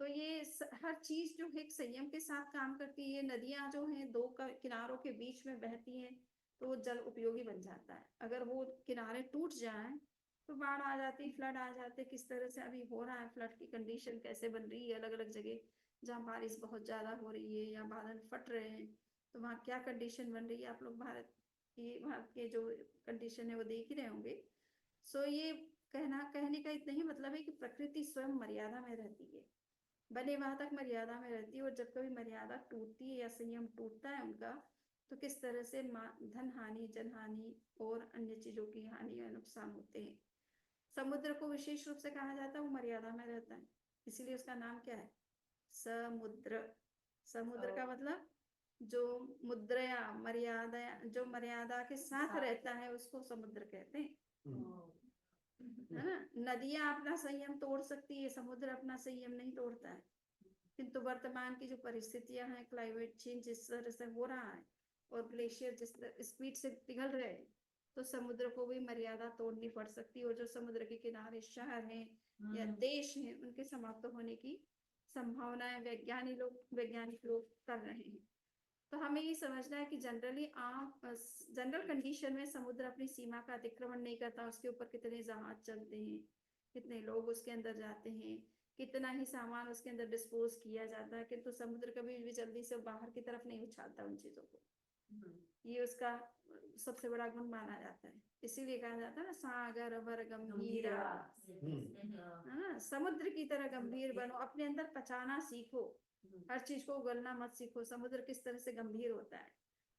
तो ये हर चीज जो है एक संयम के साथ काम करती है। नदियां जो हैं दो किनारों के बीच में बहती हैं तो वो जल उपयोगी बन जाता है, अगर वो किनारे टूट जाए तो बाढ़ आ जाती, फ्लड आ जाते। किस तरह से अभी हो रहा है, फ्लड की कंडीशन कैसे बन रही है अलग अलग जगह, जहाँ बारिश बहुत ज्यादा हो रही है या बादल फट रहे हैं, तो वहाँ क्या कंडीशन बन रही है, आप लोग भारत के जो कंडीशन है वो देख ही रहे होंगे। सो ये कहने का इतना ही मतलब है कि प्रकृति स्वयं मर्यादा में रहती है, बने वहां तक मर्यादा में रहती है, और जब कभी मर्यादा टूटती है या संयम टूटता है उनका, तो किस तरह से धन हानि, जन हानि और अन्य चीजों की हानि या नुकसान होते हैं। समुद्र को विशेष रूप से कहा जाता है, वो मर्यादा में रहता है, इसीलिए उसका नाम क्या है, समुद्र। समुद्र का मतलब जो मुद्रा मर्यादा, जो मर्यादा के साथ रहता है उसको समुद्र कहते हैं, है ना। नदियां अपना संयम तोड़ सकती है, समुद्र अपना संयम नहीं तोड़ता है। किंतु वर्तमान की जो परिस्थितियां हैं, क्लाइमेट चेंज जिस तरह से हो रहा है और ग्लेशियर जिस स्पीड से पिघल रहे हैं, तो समुद्र को भी मर्यादा तोड़नी पड़ सकती है, और जो समुद्र के किनारे शहर हैं या देश हैं, उनके समाप्त होने की संभावनाएं वैज्ञानिक लोग कर रहे हैं। तो हमें ये समझना है कि जनरल कंडीशन में समुद्र अपनी सीमा का अतिक्रमण नहीं करता, उसके ऊपर कितने जहाज चलते हैं, कितने लोग उसके अंदर जाते हैं, कितना ही सामान उसके अंदर डिस्पोज किया जाता है, किंतु समुद्र कभी भी जल्दी से बाहर की तरफ नहीं उछालता उन चीजों को। ये उसका सबसे बड़ा गुण माना जाता है, इसीलिए कहा जाता है ना, सागर वर गंभीर, है ना, समुद्र की तरह गंभीर बनो, अपने अंदर पचाना सीखो, हर चीज को उगलना मत सीखो। समुद्र किस तरह से गंभीर होता है,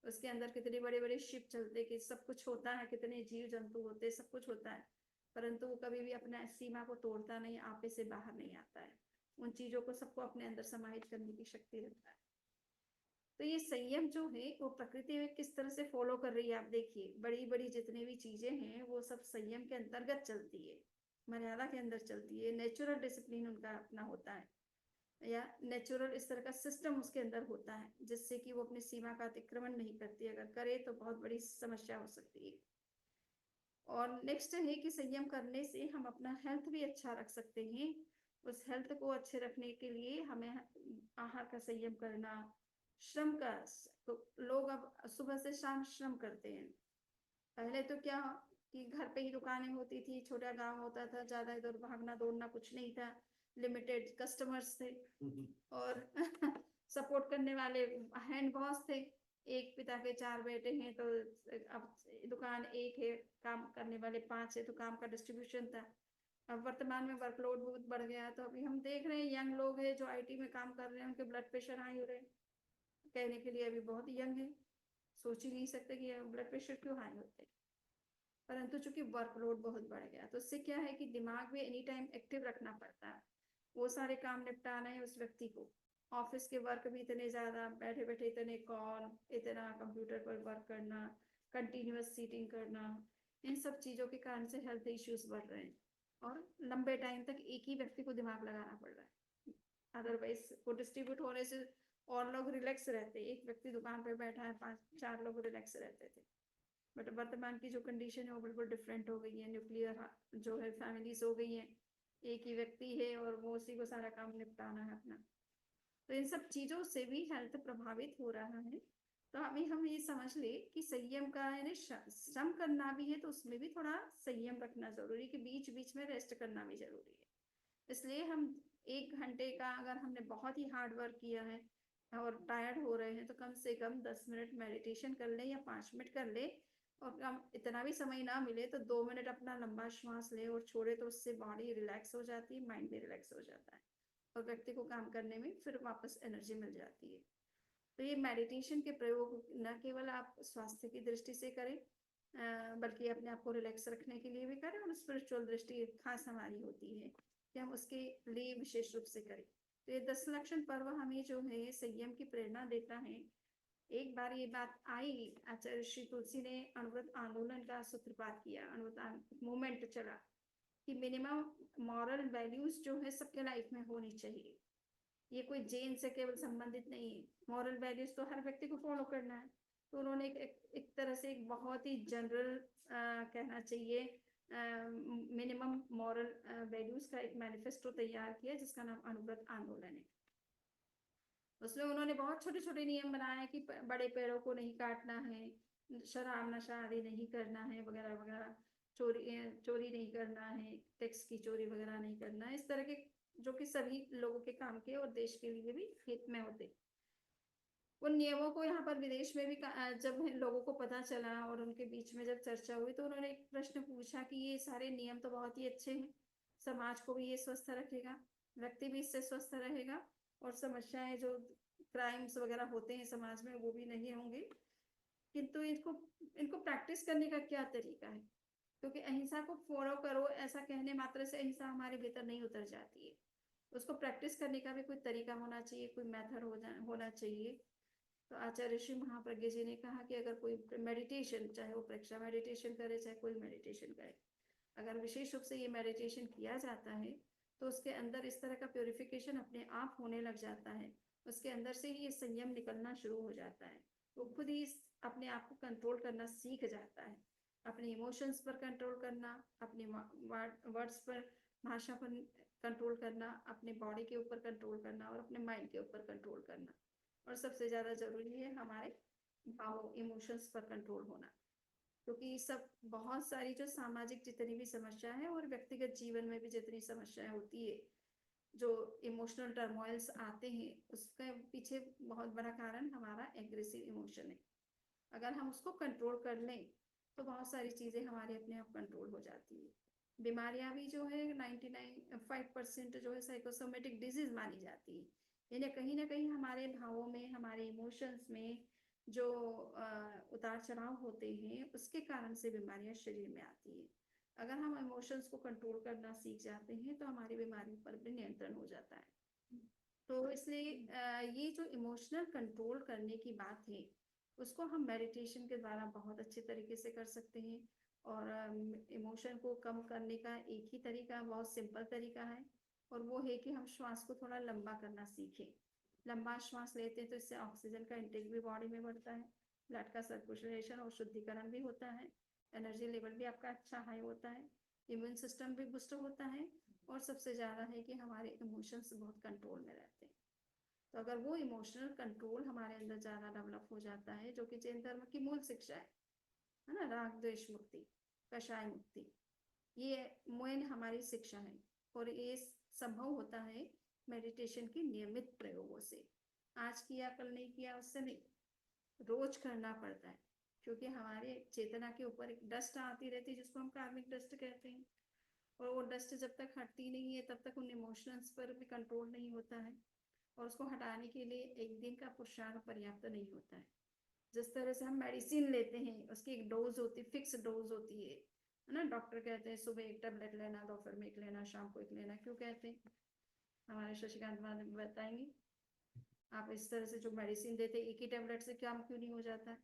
उसके अंदर कितने बड़े बड़े शिप चलते, कि सब कुछ होता है, कितने जीव जंतु होते, सब कुछ होता है, परंतु वो कभी भी अपने सीमा को तोड़ता नहीं, आपे से बाहर नहीं आता है, उन चीजों को सबको अपने अंदर समाहित करने की शक्ति रखता है। तो ये संयम जो है वो प्रकृति में किस तरह से फॉलो कर रही है, आप देखिए, बड़ी बड़ी जितने भी चीजें हैं वो सब संयम के अंतर्गत चलती है, मर्यादा के अंदर चलती है, नेचुरल डिसिप्लिन उनका अपना होता है, या नेचुरल इस तरह का सिस्टम उसके अंदर होता है, जिससे कि वो अपनी सीमा का अतिक्रमण नहीं करती, अगर करे तो बहुत बड़ी समस्या हो सकती है। और नेक्स्ट है कि संयम करने से हम अपना हेल्थ भी अच्छा रख सकते हैं। उस हेल्थ को अच्छे रखने के लिए हमें आहार का संयम करना, श्रम का, तो लोग अब सुबह से शाम श्रम करते हैं। पहले तो क्या कि घर पे ही दुकानें होती थी, छोटा गांव होता था, ज्यादा इधर भागना दौड़ना कुछ नहीं था, लिमिटेड कस्टमर्स थे और सपोर्ट करने वाले हैंड बॉस थे। एक पिता के 4 बेटे हैं तो अब दुकान एक है, काम करने वाले 5 है, तो काम का डिस्ट्रीब्यूशन था। अब वर्तमान में वर्कलोड बहुत बढ़ गया, तो अभी हम देख रहे हैं यंग लोग हैं जो आईटी में काम कर रहे हैं, उनके ब्लड प्रेशर हाई हो रहे हैं, कहने के लिए अभी बहुत यंग है, सोच ही नहीं सकते कि ब्लड प्रेशर क्यों हाई होते हैं, परंतु चूंकि वर्कलोड बहुत बढ़ गया, तो उससे क्या है कि दिमाग भी एनी टाइम एक्टिव रखना पड़ता है, वो सारे काम निपटाना है उस व्यक्ति को। ऑफिस के वर्क भी इतने ज्यादा, बैठे बैठे इतने कॉल, इतना कंप्यूटर पर वर्क करना, कंटिन्यूअस सीटिंग करना, इन सब चीजों के कारण से हेल्थ इश्यूज बढ़ रहे हैं, और लंबे टाइम तक एक ही व्यक्ति को दिमाग लगाना पड़ रहा है, अदरवाइज वो डिस्ट्रीब्यूट होने से और लोग रिलैक्स रहते, एक व्यक्ति दुकान पर बैठा है, 5-4 लोग रिलैक्स रहते थे। बट वर्तमान की जो कंडीशन है वो बिल्कुल डिफरेंट हो गई है, न्यूक्लियर जो है फैमिलीज हो गई हैं, एक ही व्यक्ति है और वो उसी को सारा काम निपटाना है अपना, तो इन सब चीजों से भी हेल्थ प्रभावित हो रहा है। तो हम ये समझ ले कि संयम का यानी श्रम करना भी है, तो उसमें भी थोड़ा संयम रखना जरूरी है, कि बीच बीच में रेस्ट करना भी जरूरी है। इसलिए हम 1 घंटे का अगर हमने बहुत ही हार्ड वर्क किया है और टायर्ड हो रहे हैं, तो कम से कम 10 मिनट मेडिटेशन कर ले या 5 मिनट कर ले, और हम इतना भी समय ना मिले तो 2 मिनट अपना लंबा श्वास ले और छोड़े, तो उससे बॉडी रिलैक्स हो जाती है, माइंड भी रिलैक्स हो जाता है, और व्यक्ति को काम करने में फिर वापस एनर्जी मिल जाती है। तो ये मेडिटेशन के प्रयोग न केवल आप स्वास्थ्य की दृष्टि से करें, बल्कि अपने आप को रिलैक्स रखने के लिए भी करें, और स्पिरिचुअल दृष्टि खास हमारी होती है कि हम उसके लिए विशेष रूप से करें। तो ये 10 लक्षण पर्व हमें जो है संयम की प्रेरणा देता है। एक बार ये बात आई, आचार्य श्री तुलसी ने अणुव्रत आंदोलन का सूत्रपात किया, अणुव्रत मूवमेंट चला, कि मिनिमम मॉरल वैल्यूज जो है सबके लाइफ में होनी चाहिए, ये कोई जैन से केवल संबंधित नहीं है, मॉरल वैल्यूज तो हर व्यक्ति को फॉलो करना है। तो उन्होंने एक तरह से एक बहुत ही जनरल कहना चाहिए मिनिमम मॉरल वैल्यूज का एक मैनिफेस्टो तैयार किया, जिसका नाम अणुव्रत आंदोलन है। उसमें उन्होंने बहुत छोटे छोटे नियम बनाए कि बड़े पेड़ों को नहीं काटना है, शराब नशा आदि नहीं करना है, वगैरह वगैरह, चोरी नहीं करना है, टैक्स की चोरी वगैरह नहीं करना है, इस तरह के जो कि सभी लोगों के काम के और देश के लिए भी हित में होते। उन नियमों को यहाँ पर विदेश में भी जब लोगों को पता चला और उनके बीच में जब चर्चा हुई, तो उन्होंने एक प्रश्न पूछा कि ये सारे नियम तो बहुत ही अच्छे हैं, समाज को भी ये स्वस्थ रखेगा, व्यक्ति भी इससे स्वस्थ रहेगा, और समस्याएं जो क्राइम्स वगैरह होते हैं समाज में वो भी नहीं होंगे, किंतु इनको इनको प्रैक्टिस करने का क्या तरीका है। क्योंकि अहिंसा को फॉलो करो ऐसा कहने मात्र से अहिंसा हमारे भीतर नहीं उतर जाती है। उसको प्रैक्टिस करने का भी कोई तरीका होना चाहिए, कोई मेथड होना चाहिए। तो आचार्य ऋषि महाप्रज्ञ जी ने कहा कि अगर कोई मेडिटेशन, चाहे वो प्रेक्षा मेडिटेशन करे चाहे कोई मेडिटेशन करे, अगर विशेष रूप से ये मेडिटेशन किया जाता है तो उसके अंदर इस तरह का प्योरिफिकेशन अपने आप होने लग जाता है, उसके अंदर से ही ये संयम निकलना शुरू हो जाता है, वो खुद ही अपने आप को कंट्रोल करना सीख जाता है, अपने इमोशंस पर कंट्रोल करना, अपने वर्ड्स पर, भाषा पर कंट्रोल करना, अपने बॉडी के ऊपर कंट्रोल करना और अपने माइंड के ऊपर कंट्रोल करना, और सबसे ज़्यादा ज़रूरी है हमारे भावों, इमोशंस पर कंट्रोल होना। क्योंकि सब बहुत सारी जो सामाजिक जितनी भी समस्या है और व्यक्तिगत जीवन में भी जितनी समस्याएं होती है, जो इमोशनल टर्मोइल्स आते हैं, उसके पीछे बहुत बड़ा कारण हमारा एग्रेसिव इमोशन है। अगर हम उसको कंट्रोल कर लें तो बहुत सारी चीज़ें हमारे अपने आप कंट्रोल हो जाती है। बीमारियां भी जो है 99.5% जो है साइकोसोमेटिक डिजीज मानी जाती है, यानी कहीं ना कहीं हमारे भावों में, हमारे इमोशंस में जो उतार चढ़ाव होते हैं उसके कारण से बीमारियां शरीर में आती है। अगर हम इमोशंस को कंट्रोल करना सीख जाते हैं तो हमारी बीमारियों पर भी नियंत्रण हो जाता है। तो इसलिए ये जो इमोशनल कंट्रोल करने की बात है उसको हम मेडिटेशन के द्वारा बहुत अच्छे तरीके से कर सकते हैं। और इमोशन को कम करने का एक ही तरीका, बहुत सिंपल तरीका है, और वो है कि हम श्वास को थोड़ा लंबा करना सीखें। लंबा श्वास लेते हैं तो इससे ऑक्सीजन का इंटेक भी बॉडी में बढ़ता है, ब्लड का सर्कुलेशन और शुद्धिकरण भी होता है, एनर्जी लेवल भी आपका अच्छा हाई होता है, इम्यून सिस्टम भी बूस्ट होता है, और सबसे ज़्यादा है कि हमारे इमोशंस बहुत कंट्रोल में रहते हैं। तो अगर वो इमोशनल कंट्रोल हमारे अंदर ज़्यादा डेवलप हो जाता है, जो कि जैन धर्म की मूल शिक्षा है ना, राग द्वेष मुक्ति, कषाय मुक्ति, ये मेन हमारी शिक्षा है। और ये संभव होता है मेडिटेशन के नियमित प्रयोगों से। आज किया कल नहीं किया उससे नहीं, रोज करना पड़ता है, क्योंकि हमारे चेतना के ऊपर एक डस्ट आती रहती है जिसको हम कार्मिक डस्ट कहते हैं, और वो डस्ट जब तक हटती नहीं है तब तक उन इमोशंस पर भी कंट्रोल नहीं होता है, और उसको हटाने के लिए एक दिन का पुरुषार्थ पर्याप्त नहीं होता है। जिस तरह से हम मेडिसिन लेते हैं उसकी एक डोज होती है, फिक्स डोज होती है ना। डॉक्टर कहते हैं सुबह एक टेबलेट लेना, दोपहर में एक लेना, शाम को एक लेना, क्यों कहते हैं? हमारे शशिकांत मैडम बताएंगे। आप इस तरह से जो मेडिसिन देते हैं एक ही टेबलेट से काम क्यों नहीं हो जाता है?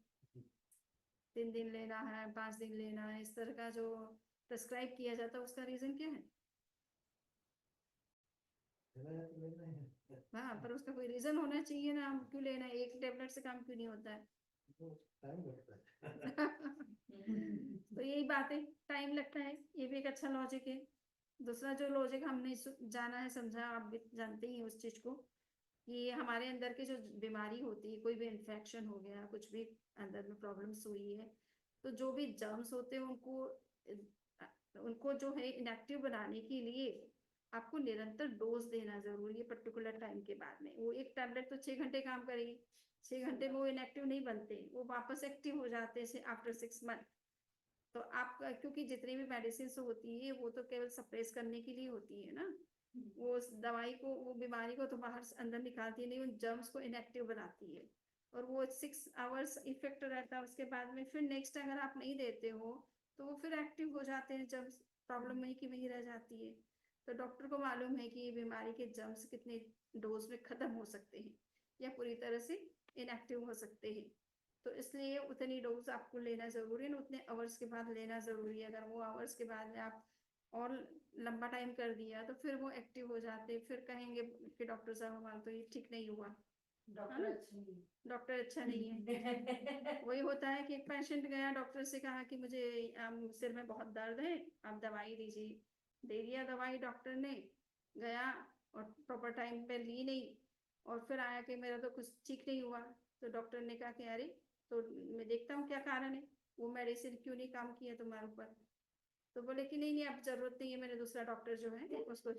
3 दिन लेना है, 5 दिन लेना है, इस तरह का जो प्रेस्क्राइब किया जाता है उसका रीजन क्या है? हाँ, पर उसका कोई रीजन होना चाहिए ना, हम क्यों लेना है, एक टेबलेट से काम क्यों नहीं होता है? टाइम लगता है। तो यही बात है, टाइम लगता है, ये भी एक अच्छा लॉजिक है। दूसरा जो लॉजिक हमने जाना है, समझा, आप भी जानते ही उस चीज को, कि हमारे अंदर की जो बीमारी होती है, कोई भी इन्फेक्शन हो गया, कुछ भी अंदर में प्रॉब्लम्स हुई है, तो जो भी जर्म्स होते हैं उनको जो है इनएक्टिव बनाने के लिए आपको निरंतर डोज देना जरूरी है पर्टिकुलर टाइम के बाद में। वो एक टैबलेट तो 6 घंटे काम करेगी, 6 घंटे में वो इनएक्टिव नहीं बनते, वो वापस एक्टिव हो जाते हैं आफ्टर 6 मंथ। तो आप, क्योंकि जितनी भी मेडिसिन होती है वो तो केवल सप्रेस करने के लिए होती है ना, वो उस दवाई को, वो बीमारी को तो बाहर अंदर निकालती नहीं, उन जर्म्स को इनएक्टिव बनाती है, और वो 6 आवर्स इफेक्ट रहता है। उसके बाद में फिर नेक्स्ट अगर आप नहीं देते हो तो वो फिर एक्टिव हो जाते हैं जर्म्स, प्रॉब्लम वहीं की वहीं रह जाती है। तो डॉक्टर को मालूम है कि ये बीमारी के जर्म्स कितने डोज में खत्म हो सकते हैं या पूरी तरह से इनएक्टिव हो सकते हैं। तो इसलिए उतनी डोज आपको लेना जरूरी है, उतने आवर्स के बाद लेना जरूरी है। अगर वो आवर्स के बाद में आप और लंबा टाइम कर दिया तो फिर वो एक्टिव हो जाते, फिर कहेंगे कि डॉक्टर साहब हमारा तो ये ठीक नहीं हुआ, डॉक्टर अच्छा नहीं है। वही होता है कि एक पेशेंट गया, डॉक्टर से कहा कि मुझे सिर में बहुत दर्द है, आप दवाई दीजिए। दे दिया दवाई डॉक्टर ने, गया और प्रॉपर टाइम पे ली नहीं, और फिर आया कि मेरा तो कुछ ठीक नहीं हुआ। तो डॉक्टर ने कहा कि अरे, तो मैं देखता हूँ क्या कारण है, वो मेडिसिन क्यों नहीं काम किया तुम्हारे ऊपर। तो बोले कि नहीं नहीं, अब जरूरत नहीं है, मैंने दूसरा डॉक्टर जो है उसको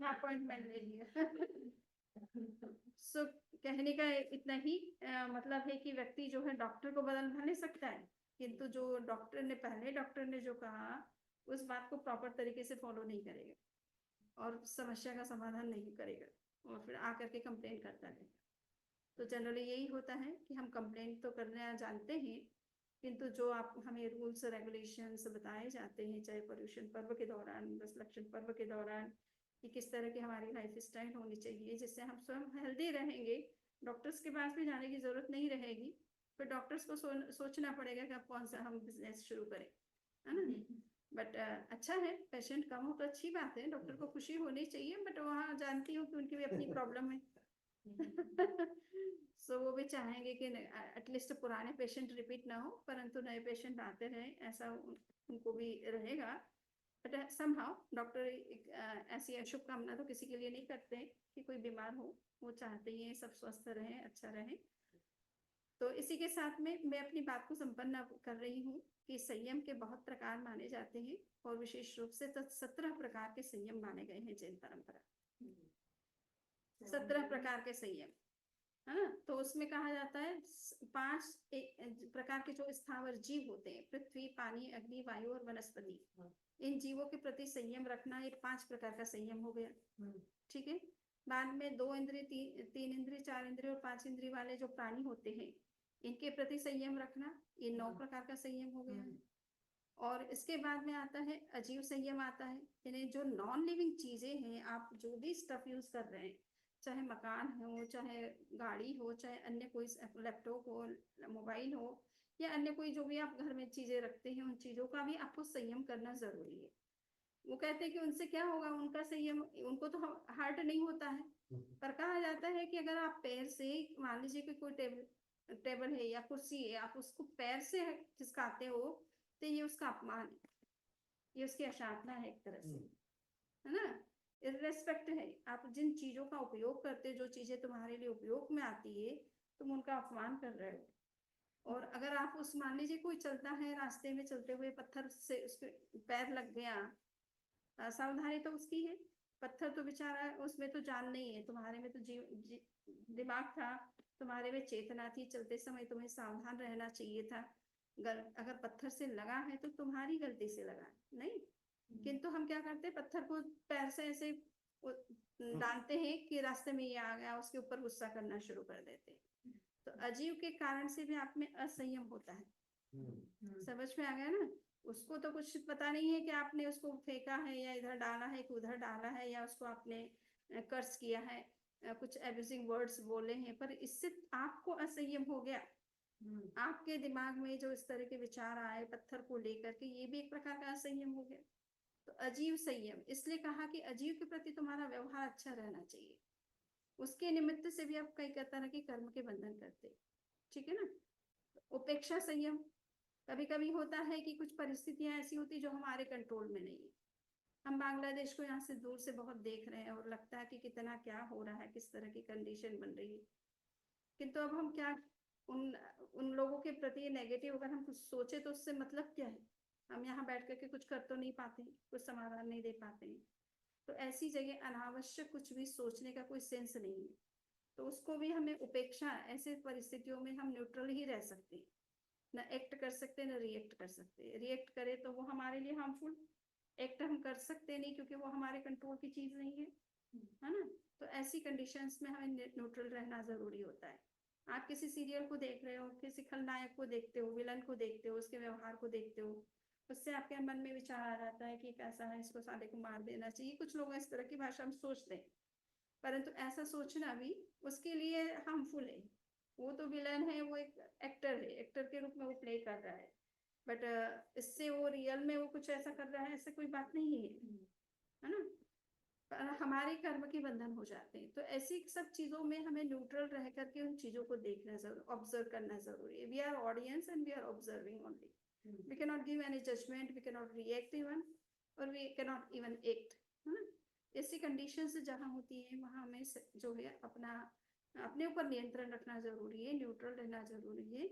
अपॉइंटमेंट ले लिया। सो कहने का इतना ही मतलब है कि व्यक्ति जो है डॉक्टर को बदल नहीं सकता है, किंतु जो डॉक्टर ने, पहले डॉक्टर ने जो कहा उस बात को प्रॉपर तरीके से फॉलो नहीं करेगा और समस्या का समाधान नहीं करेगा, और फिर आकर के कंप्लेन करता रहेगा। तो जनरली यही होता है कि हम कंप्लेन तो करना जानते हैं, किंतु जो आप हमें रूल्स रेगुलेशंस बताए जाते हैं, चाहे पोल्यूशन पर्व के दौरान, लक्षण पर्व के दौरान, कि किस तरह की हमारी लाइफ स्टाइल होनी चाहिए जिससे हम स्वयं हेल्दी रहेंगे, डॉक्टर्स के पास भी जाने की जरूरत नहीं रहेगी। फिर डॉक्टर्स को सोचना पड़ेगा कि अब कौन सा हम बिजनेस शुरू करें, है ना। बट अच्छा है, पेशेंट कम हो तो अच्छी बात है, डॉक्टर को खुशी होनी चाहिए, बट वहाँ जानती हूँ कि उनकी भी अपनी प्रॉब्लम है। सो वो भी चाहेंगे कि एटलीस्ट पुराने पेशेंट रिपीट ना हो, परंतु नए पेशेंट आते रहे, ऐसा उनको भी रहेगा। बट समहाउ डॉक्टर ऐसी शुभकामना तो किसी के लिए नहीं करते कि कोई बीमार हो, वो चाहते हैं सब स्वस्थ रहे, अच्छा रहे। तो इसी के साथ में मैं अपनी बात को संपन्न कर रही हूँ कि संयम के बहुत प्रकार माने जाते हैं, और विशेष रूप से तो 17 प्रकार के संयम माने गए हैं जैन परंपरा। 17 प्रकार के संयम, है ना। तो उसमें कहा जाता है 5 प्रकार के जो स्थावर जीव होते हैं, पृथ्वी, पानी, अग्नि, वायु और वनस्पति, इन जीवों के प्रति संयम रखना, ये 5 प्रकार का संयम हो गया। ठीक है। बाद में 2 इंद्रिय, 3 इंद्रिय, 4 इंद्रिय और 5 इंद्रिय वाले जो प्राणी होते हैं, इनके प्रति संयम रखना, ये 9 प्रकार का संयम हो गया। और इसके बाद में आता है अजीव संयम आता है, यानी जो नॉन लिविंग चीजें हैं, आप जो भी स्टफ यूज कर रहे हैं, चाहे मकान हो, चाहे गाड़ी हो, चाहे अन्य कोई लैपटॉप हो, मोबाइल हो, या अन्य कोई जो भी आप घर में चीजें रखते हैं, उन चीजों का भी आपको संयम करना जरूरी है। वो कहते हैं कि उनसे क्या होगा, उनका संयम, उनको तो हार्ट नहीं होता है, पर कहा जाता है कि अगर आप पैर से, मान लीजिए कि कोई टेबल है या कुर्सी है, आप उसको पैर से खिसकाते हो, तो ये उसका अपमान है, ये उसकी अशांतना है एक तरह से, है ना। इररेस्पेक्ट है, आप जिन चीजों का उपयोग करते, जो चीजें तुम्हारे लिए उपयोग में आती है, तुम उनका अपमान कर रहे हो। और अगर आप उस, मान लीजिए कोई चलता है रास्ते में, चलते हुए पत्थर से उसके पैर लग गया, सावधानी तो उसकी है, पत्थर तो बेचारा, उसमें तो जान नहीं है, तुम्हारे में तो दिमाग था, तुम्हारे में चेतना थी, चलते समय तुम्हें सावधान रहना चाहिए था। अगर पत्थर से लगा है तो तुम्हारी गलती से लगा नहीं, किंतु हम क्या करते हैं, पत्थर को पैर से ऐसे डालते हैं कि रास्ते में ये आ गया, उसके ऊपर गुस्सा करना शुरू कर देते हैं। तो अजीव के कारण से भी आप में असंयम होता है। समझ में आ गया ना। उसको तो कुछ पता नहीं है कि आपने उसको फेंका है या इधर डाला है कि उधर डाला है, या उसको आपने कर्ज किया है, कुछ एब्यूजिंग वर्ड्स बोले हैं, पर इससे आपको असंयम हो गया। आपके दिमाग में जो इस तरह के विचार आए पत्थर को लेकर के, ये भी एक प्रकार का असंयम हो गया। तो अजीव संयम, इसलिए कहा कि अजीव के प्रति तुम्हारा व्यवहार अच्छा रहना चाहिए, उसके निमित्त से भी आप कई तरह के कर्म के बंधन करते, ठीक है ना। उपेक्षा संयम, कभी कभी होता है कि कुछ परिस्थितियां ऐसी होती जो हमारे कंट्रोल में नहीं है, हम बांग्लादेश को यहाँ से दूर से बहुत देख रहे हैं और लगता है कि कितना क्या हो रहा है, किस तरह की कंडीशन बन रही है, किंतु अब हम क्या, उन उन लोगों के प्रति नेगेटिव अगर हम कुछ सोचे तो उससे मतलब क्या है, हम यहाँ बैठ करके कुछ कर तो नहीं पाते, कुछ समाधान नहीं दे पाते हैं। तो ऐसी जगह अनावश्यक कुछ भी सोचने का कोई सेंस नहीं है, तो उसको भी हमें उपेक्षा, ऐसे परिस्थितियों में हम न्यूट्रल ही रह सकते हैं, ना एक्ट कर सकते ना रिएक्ट कर सकते। रिएक्ट करे तो वो हमारे लिए हार्मफुल, एक्ट हम कर सकते नहीं क्योंकि वो हमारे कंट्रोल की चीज नहीं है ना। तो ऐसी कंडीशंस में हमें न्यूट्रल रहना जरूरी होता है। आप किसी सीरियल को देख रहे हो, किसी खलनायक को देखते हो, विलन को देखते हो, उसके व्यवहार को देखते हो, उससे आपके मन में विचार आ जाता है कि कैसा है, इसको साले को मार देना चाहिए, कुछ लोग इस तरह की भाषा में सोचते हैं, परंतु ऐसा सोचना भी उसके लिए हार्मफुल है। वो तो विलन है, वो एक एक्टर है, एक्टर के रूप में वो प्ले कर रहा है, बट इससे वो रियल में वो कुछ ऐसा कर रहा है, ऐसा कोई बात नहीं है ना। पर हमारे कर्म के बंधन हो जाते हैं, तो ऐसी सब चीजों में हमें न्यूट्रल रह करके उन चीजों को देखना जरूर, ऑब्जर्व करना जरूरी है। We are audience and we are observing only, we can not give any judgement, we can not react even, और we can not even act, है ना। ऐसी कंडीशन जहाँ होती है वहाँ हमें जो है अपना, अपने ऊपर नियंत्रण रखना जरूरी है, न्यूट्रल रहना जरूरी है।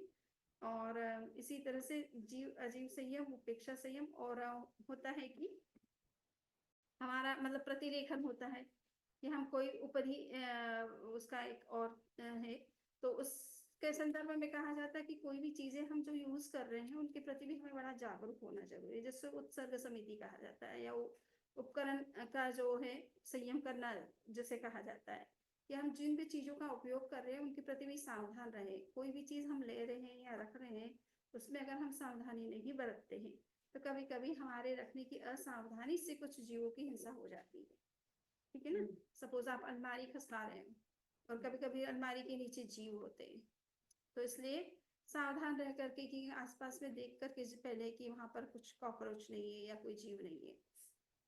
और इसी तरह से जीव अजीव संयम, उपेक्षा संयम, और होता है कि हमारा मतलब प्रतिलेखन होता है कि हम कोई ऊपर ही उसका एक और है, तो उसके संदर्भ में कहा जाता है कि कोई भी चीजें हम जो यूज कर रहे हैं उनके प्रति भी हमें बड़ा जागरूक होना जरूरी है, जिससे उत्सर्ग समिति कहा जाता है, या उपकरण का जो है संयम करना जिसे कहा जाता है, कि हम जिन भी चीजों का उपयोग कर रहे हैं उनके प्रति भी सावधान रहे। कोई भी चीज हम ले रहे हैं या रख रहे हैं उसमें अगर हम सावधानी नहीं बरतते हैं तो कभी कभी हमारे रखने की असावधानी से कुछ जीवों की हिंसा हो जाती है। ठीक है ना। सपोज आप अलमारी खसका रहे हो और कभी कभी अलमारी के नीचे जीव होते हैं, तो इसलिए सावधान रह करके कि आसपास में देख करके पहले कि वहां पर कुछ कॉकरोच नहीं है या कोई जीव नहीं है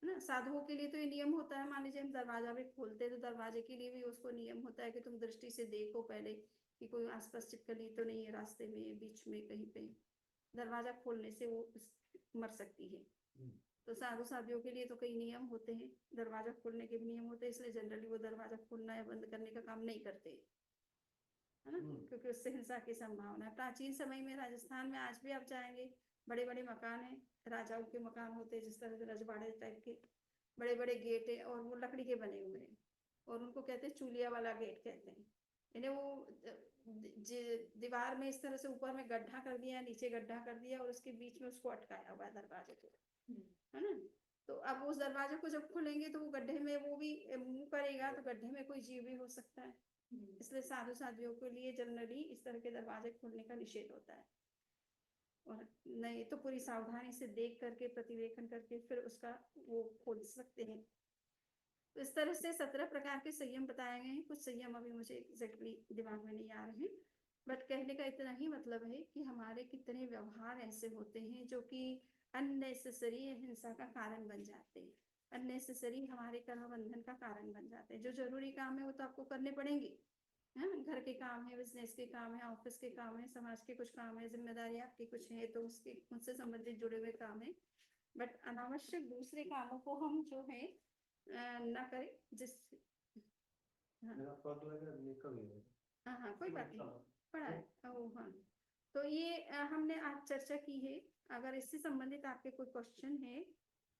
ना। साधुओं के लिए तो ये नियम होता है, मान लीजिए हम दरवाजा भी खोलते हैं तो दरवाजे के लिए भी उसको नियम होता है कि तुम दृष्टि से देखो पहले कि कोई आसपास छिपकली तो नहीं है, रास्ते में बीच में कहीं पे दरवाजा खोलने से वो मर सकती है। तो साधु साधियों के लिए तो कई नियम होते हैं, दरवाजा खोलने के भी नियम होते हैं, इसलिए जनरली वो दरवाजा खोलना या बंद करने का काम नहीं करते, है ना, क्योंकि उससे हिंसा की संभावना है। प्राचीन समय में राजस्थान में आज भी आप जाएंगे, बड़े बड़े मकान हैं, राजाओं के मकान होते हैं जिस तरह से रजवाड़े टाइप के, बड़े बड़े गेट है और वो लकड़ी के बने हुए हैं और उनको कहते हैं चूलिया वाला गेट कहते हैं। इन्हें वो दीवार में इस तरह से ऊपर में गड्ढा कर दिया, नीचे गड्ढा कर दिया और उसके बीच में उसको अटकाया हुआ है दरवाजे को, है ना। तो अब उस दरवाजे को जब खोलेंगे तो वो गड्ढे में वो भी मुंह करेगा तो गड्ढे में कोई जीव भी हो सकता है। इसलिए साधु साधियों के लिए जनरली इस तरह के दरवाजे खोलने का निषेध होता है और नहीं तो पूरी सावधानी से देख करके प्रतिवेखन करके फिर उसका वो खोल सकते हैं। तो इस तरह से 17 प्रकार के संयम बताए गए हैं। कुछ संयम अभी मुझे एग्जैक्टली दिमाग में नहीं आ रहे, बट कहने का इतना ही मतलब है कि हमारे कितने व्यवहार ऐसे होते हैं जो कि अननेसेसरी हिंसा का कारण बन जाते हैं, अननेसेसरी हमारे कर्म बंधन का कारण बन जाते हैं। जो जरूरी काम है वो तो आपको करने पड़ेंगे, है ना, घर के काम है, बिजनेस के काम है, ऑफिस के काम है, समाज के कुछ काम है, जिम्मेदारी आपकी कुछ है तो उसके उनसे संबंधित जुड़े हुए काम है। बट अनावश्यक दूसरे कामों को हम जो है ना करें, जिस हाँ हाँ कोई बात नहीं, पढ़ा है हाँ। तो ये हमने आज चर्चा की है। अगर इससे संबंधित आपके कोई क्वेश्चन है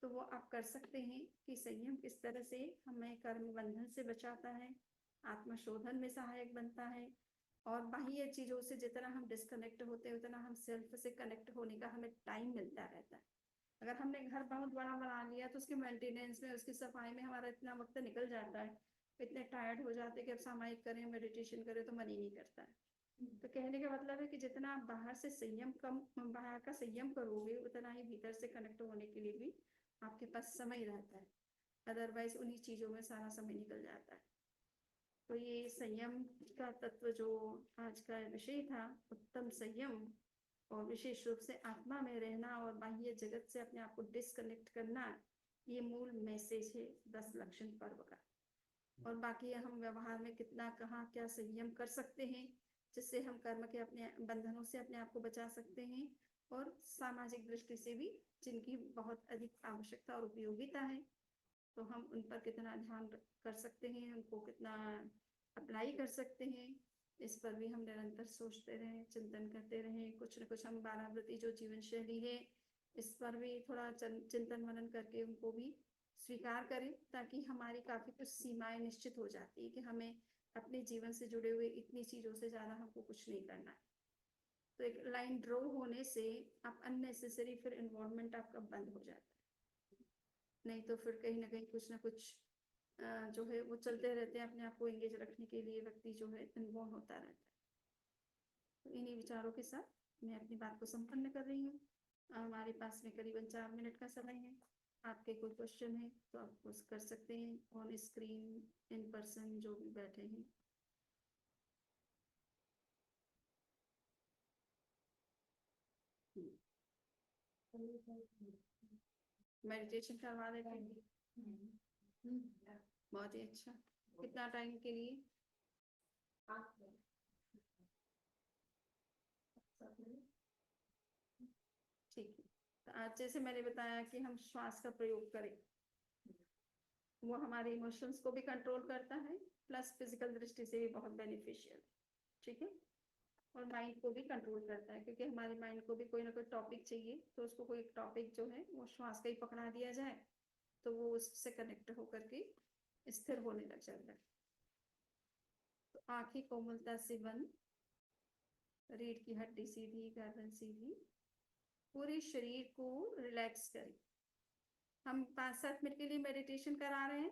तो वो आप कर सकते हैं कि संयम किस तरह से हमें कर्म बंधन से बचाता है, आत्मशोधन में सहायक बनता है और बाह्य चीजों से जितना हम डिस्कनेक्ट होते हैं उतना हम सेल्फ से कनेक्ट होने का हमें टाइम मिलता रहता है। अगर हमने घर बहुत बड़ा बना लिया तो उसके मेंटेनेंस में, उसकी सफाई में हमारा इतना वक्त निकल जाता है, इतने टायर्ड हो जाते हैं कि अब सामायिक करें, मेडिटेशन करें तो मन ही नहीं करता है। तो कहने का मतलब है कि जितना आप बाहर से संयम कम, बाहर का संयम करोगे उतना ही भीतर से कनेक्ट होने के लिए भी आपके पास समय रहता है, अदरवाइज उन्हीं चीजों में सारा समय निकल जाता है। तो ये संयम का तत्व जो आज का विषय था, उत्तम संयम, और विशेष रूप से आत्मा में रहना और बाह्य जगत से अपने आप को डिस्कनेक्ट करना, ये मूल मैसेज है 10 लक्षण पर्व का। और बाकी हम व्यवहार में कितना कहाँ क्या संयम कर सकते हैं जिससे हम कर्म के अपने बंधनों से अपने आप को बचा सकते हैं और सामाजिक दृष्टि से भी जिनकी बहुत अधिक आवश्यकता और उपयोगिता है तो हम उन पर कितना ध्यान कर सकते हैं, उनको कितना अप्लाई कर सकते हैं, इस पर भी हम निरंतर सोचते रहें, चिंतन करते रहें। कुछ न कुछ हम 12 व्रती जो जीवन शैली है इस पर भी थोड़ा चिंतन मनन करके उनको भी स्वीकार करें ताकि हमारी काफी कुछ सीमाएं निश्चित हो जाती है कि हमें अपने जीवन से जुड़े हुए इतनी चीजों से ज्यादा हमको कुछ नहीं करना है। तो एक लाइन ड्रॉ होने से आप अननेसेसरी फिर इन्वॉल्वमेंट आपका बंद हो जाता है, नहीं तो फिर कहीं ना कहीं कुछ ना कुछ जो है वो चलते रहते हैं, अपने आप को एंगेज रखने के लिए व्यक्ति जो है इन्वॉल्व होता रहता है। तो इन्हीं विचारों के साथ मैं अपनी बात को संपन्न कर रही हूँ। हमारे पास में करीबन 4 मिनट का समय है। आपके कोई क्वेश्चन है तो आप पोस्ट कर सकते हैं ऑन स्क्रीन, इन पर्सन जो भी बैठे हैं। मेडिटेशन करवा देते हैं, बहुत ही अच्छा। कितना टाइम के लिए? ठीक है। तो आज जैसे मैंने बताया कि हम श्वास का प्रयोग करें, वो हमारे इमोशंस को भी कंट्रोल करता है प्लस फिजिकल दृष्टि से भी बहुत बेनिफिशियल, ठीक है, और माइंड को भी कंट्रोल करता है क्योंकि हमारे माइंड को भी कोई ना कोई टॉपिक चाहिए तो उसको कोई टॉपिक जो है वो श्वास का ही पकड़ा दिया जाए तो वो उससे कनेक्ट होकर के स्थिर होने लग जाता है। तो आंखें कोमलता से बंद, रीढ़ की हड्डी सीधी, गर्दन सीधी, पूरे शरीर को रिलैक्स करें। हम 5-7 मिनट के लिए मेडिटेशन करा रहे हैं,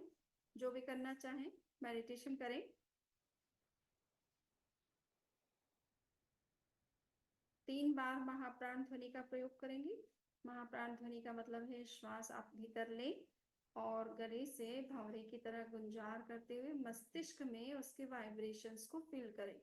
जो भी करना चाहें मेडिटेशन करें। 3 बार महाप्राण ध्वनि का प्रयोग करेंगे। महाप्राण ध्वनि का मतलब है श्वास आप भीतर लें और गले से भंवरे की तरह गुंजार करते हुए मस्तिष्क में उसके वाइब्रेशंस को फील करें।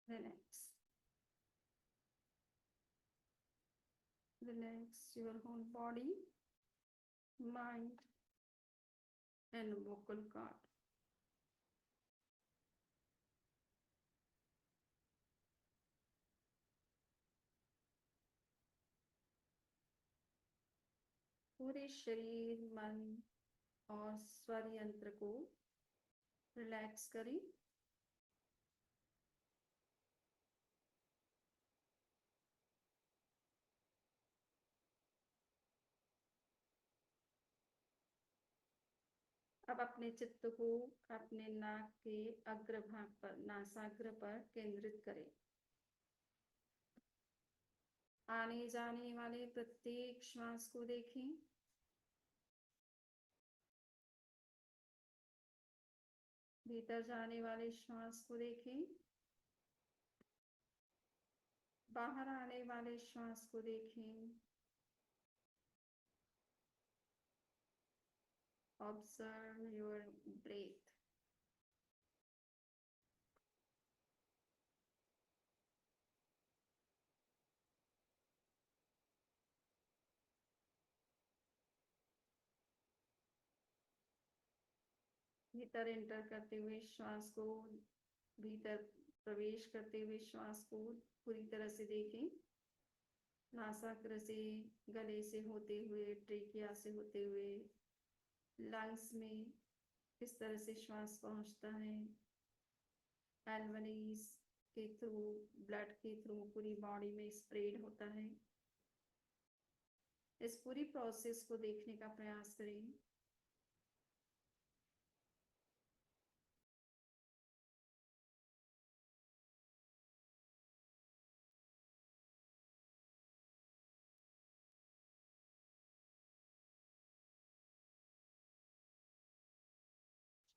Relax. Relax your whole body, mind, and vocal cord. पूरे शरीर, मन और स्वर यंत्र को रिलैक्स करें। अब अपने चित्त को अपने नाक के अग्रभाग पर, नासाग्र पर केंद्रित करें। आने जाने वाले प्रत्येक श्वास को देखें। भीतर जाने वाले श्वास को देखें। बाहर आने वाले श्वास को देखें। Observe your breath. भीतर एंटर करते हुए श्वास को, भीतर प्रवेश करते हुए श्वास को पूरी तरह से देखें। नासाग्र से, गले से होते हुए, ट्रेकिया से होते हुए लंग्स में किस तरह से श्वास पहुंचता है। एल्वनीज के थ्रू, ब्लड के थ्रू पूरी बॉडी में स्प्रेड होता है। इस पूरी प्रोसेस को देखने का प्रयास करें।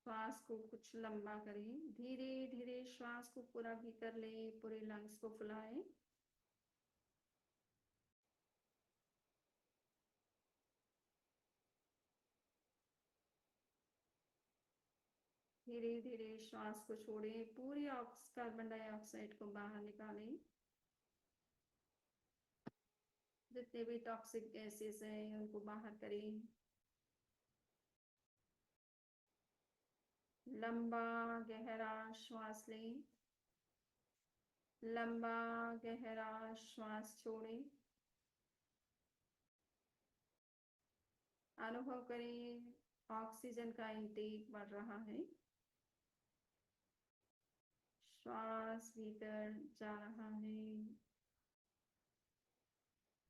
श्वास को कुछ लंबा करें। धीरे धीरे श्वास को पूरा भीतर लें, पूरे लंग्स को फुलाएं। धीरे धीरे श्वास को छोड़ें, पूरी कार्बन डाइऑक्साइड को बाहर निकालें। जितने भी टॉक्सिक गैसेस हैं उनको बाहर करें। लंबा गहरा श्वास लें। लंबा गहरा श्वास छोड़ें। अनुभव करें ऑक्सीजन का इंटेक बढ़ रहा है। श्वास भीतर जा रहा है।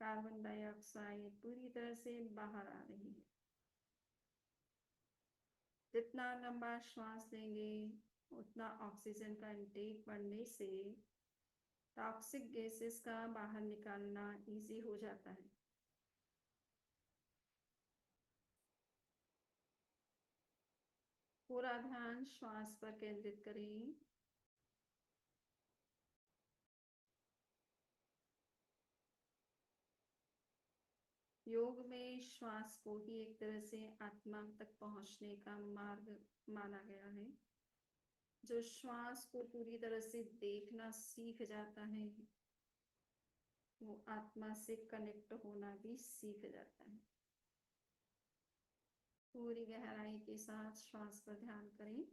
कार्बन डाइऑक्साइड पूरी तरह से बाहर आ रही है। जितना लंबा श्वास लेंगे उतना ऑक्सीजन का इंटेक बढ़ने से टॉक्सिक गैसेस का बाहर निकालना इजी हो जाता है। पूरा ध्यान श्वास पर केंद्रित करें। योग में श्वास को ही एक तरह से आत्मा तक पहुंचने का मार्ग माना गया है। जो श्वास को पूरी तरह से देखना सीख जाता है वो आत्मा से कनेक्ट होना भी सीख जाता है। पूरी गहराई के साथ श्वास पर ध्यान करें।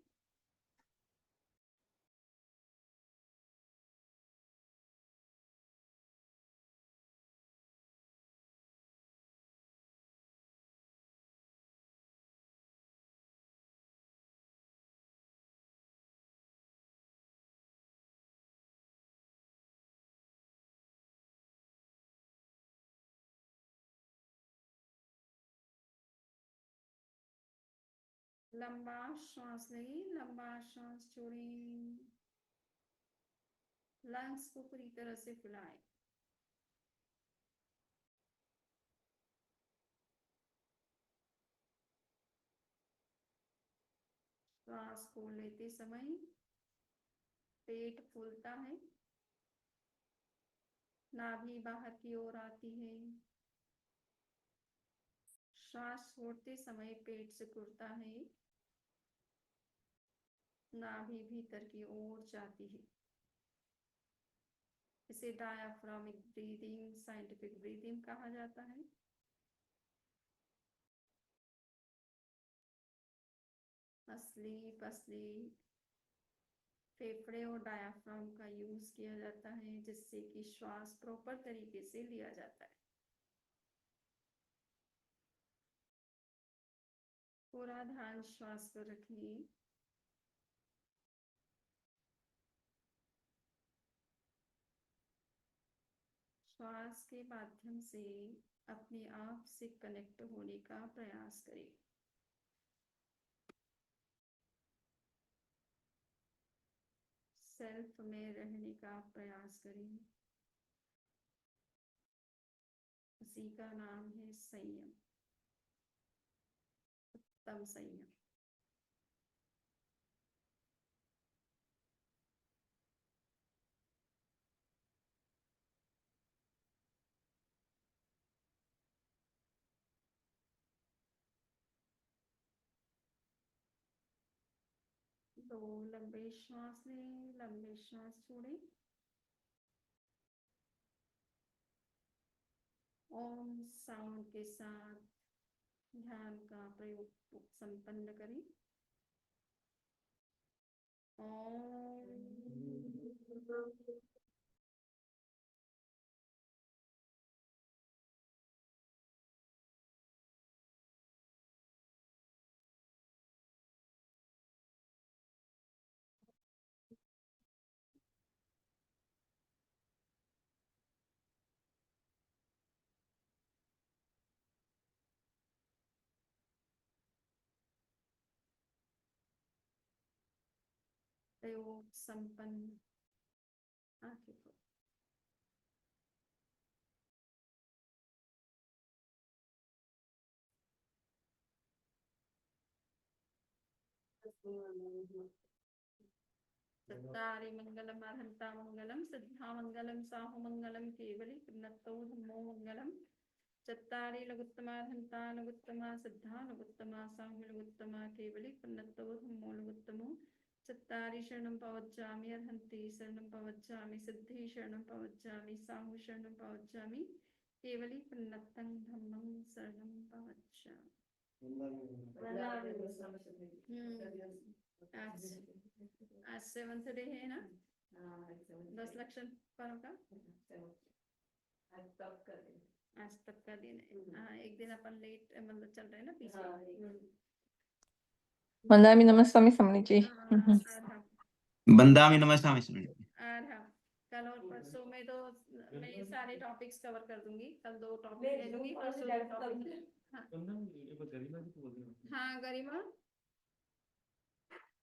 लंबा श्वास लें, लंबा श्वास छोड़ें। लंग्स को पूरी तरह से फुलाएं। श्वास को लेते समय पेट फूलता है, नाभि बाहर की ओर आती है। श्वास छोड़ते समय पेट सिकुड़ता है, नाभि भीतर की ओर जाती है। इसे डायाफ्रामिक ब्रीदिंग, साइंटिफिक ब्रीदिंग कहा जाता है। असली पसली फेफड़े और डायाफ्राम का यूज किया जाता है, जिससे कि श्वास प्रॉपर तरीके से लिया जाता है। पूरा ध्यान श्वास पर रखिए। श्वास के माध्यम से अपने आप से कनेक्ट होने का प्रयास करें। सेल्फ में रहने का प्रयास करें। उसी का नाम है संयम, उत्तम संयम। दो लंबे श्वास लें, लंबे श्वास छोड़ें। ओम साउंड के साथ ध्यान का प्रयोग संपन्न करें। ओम। प्रयोग संपन्न। आंखें खोलो। चत्तारि मंगलम अर्हंता मंगलम सिद्धा मंगलम साहु मंगलम केवली प्रणतो धम्मो मंगलम। चत्तारि लघुत्तमा अर्हंता लघुत्तमा सिद्धा लघुत्तमा साहु लघुत्तमा केवली प्रणतो धम्मो लघुत्तमो। चत्तारि शरणं पवज्जामि अर्हन्ति शरणं पवज्जामि सिद्धि शरणं पवज्जामि साहु शरणं पवज्जामि केवली प्रणतं धम्मं शरणं पवज्जामि। आज 7th डे है ना, 10 लक्षण परों का आज तक का दिन है। हाँ, एक दिन अपन लेट मतलब चल रहे हैं ना पीछे। वंदामि नमस्वामी स्वामी जी। वंदामि नमस्वामी स्वामी जी। कल और परसों में तो मैं सारे टॉपिक्स कवर कर दूंगी। कल 2 टॉपिक ले लूंगी, परसों 2 टॉपिक। हाँ गरिमा,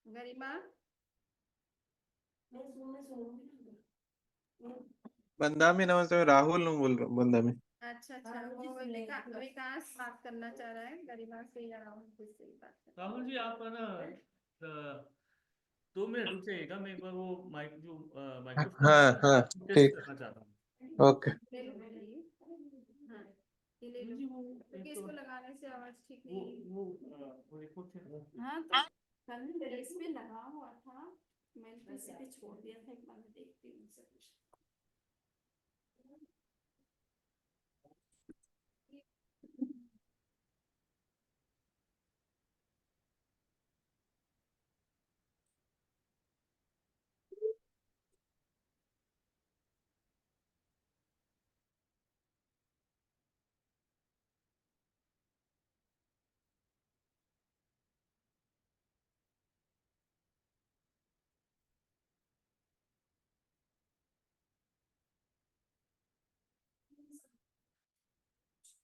गरिमा बंदामी नमस्ते, राहुल नु बोल रहा हूँ। बंदामी। अच्छा वो विकास बात करना चाह रहा है गरिमा से या राहुल से बात कर। राहुल जी आप ना 2 मिनट रुक जाइएगा, मैं एक बार वो माइक जो माइक्रोफोन हाँ टेस्ट ठीक। करना चाहता हूँ। ओके। ले लो ये। हाँ ये ले लो, क्योंकि इसको लगाने से आवाज ठीक नहीं है। वो एक हाँ तो कल इसमें लगा हुआ था, मैंने तो इसी पे छोड़ दिया था। एक बार मैं देखती हूँ उनसे कुछ।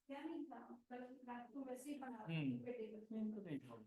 क्या नहीं था, कल रात को वैसे ही बना बेटे को। इनको देख लो।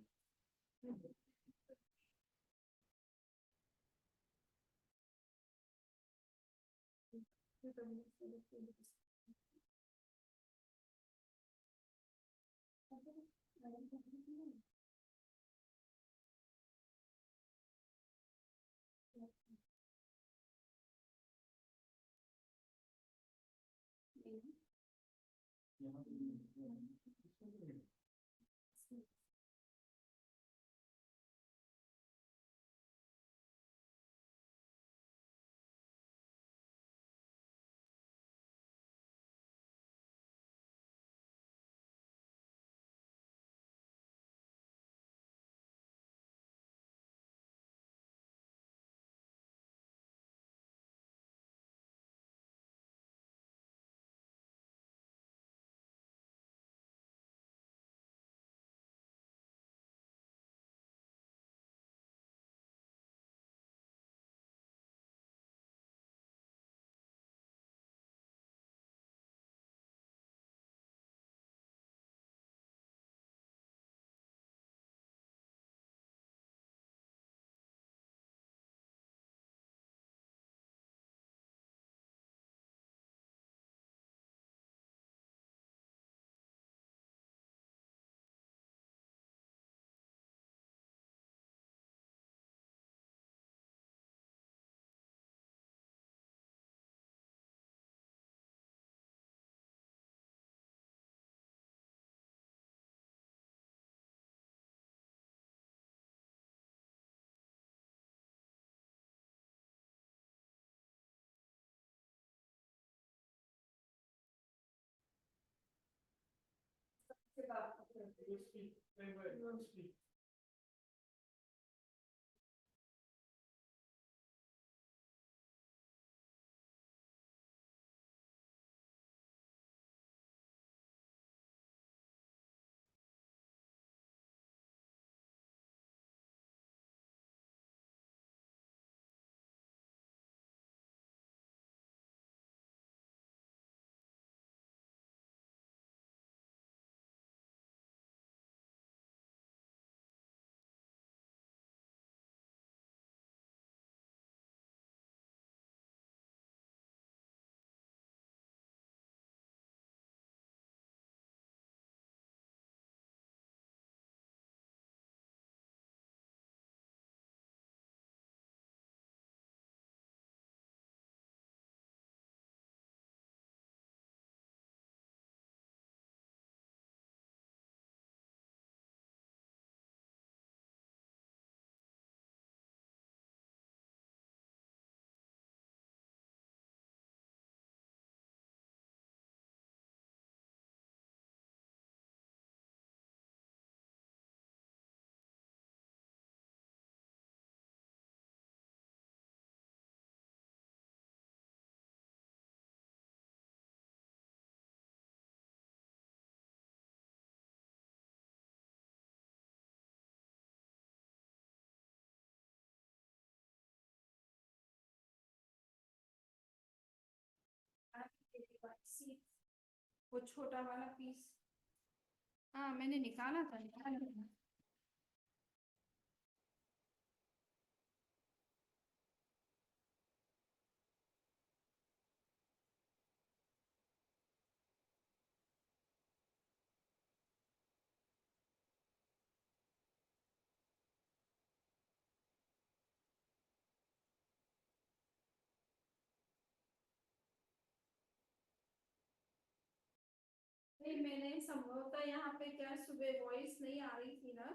वो छोटा वाला पीस, हाँ मैंने निकाला था, निकाला था। नहीं मैंने संभवतः यहाँ पे क्या सुबह वॉइस नहीं आ रही थी ना,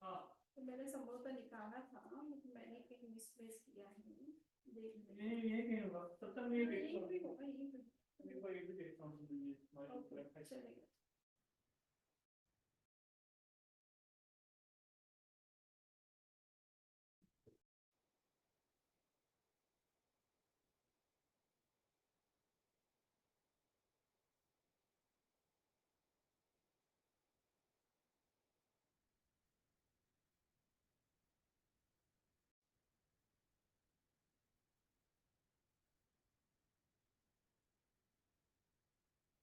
हाँ तो मैंने संभवतः निकाला था, मैंने कहीं मिसप्लेस किया है, देख ये कहीं होगा, तब तक मैं ये देखता हूँ। यही भी होगा, यही भी मैं एक बार ये भी देखता हूँ। होगा। चलेगा।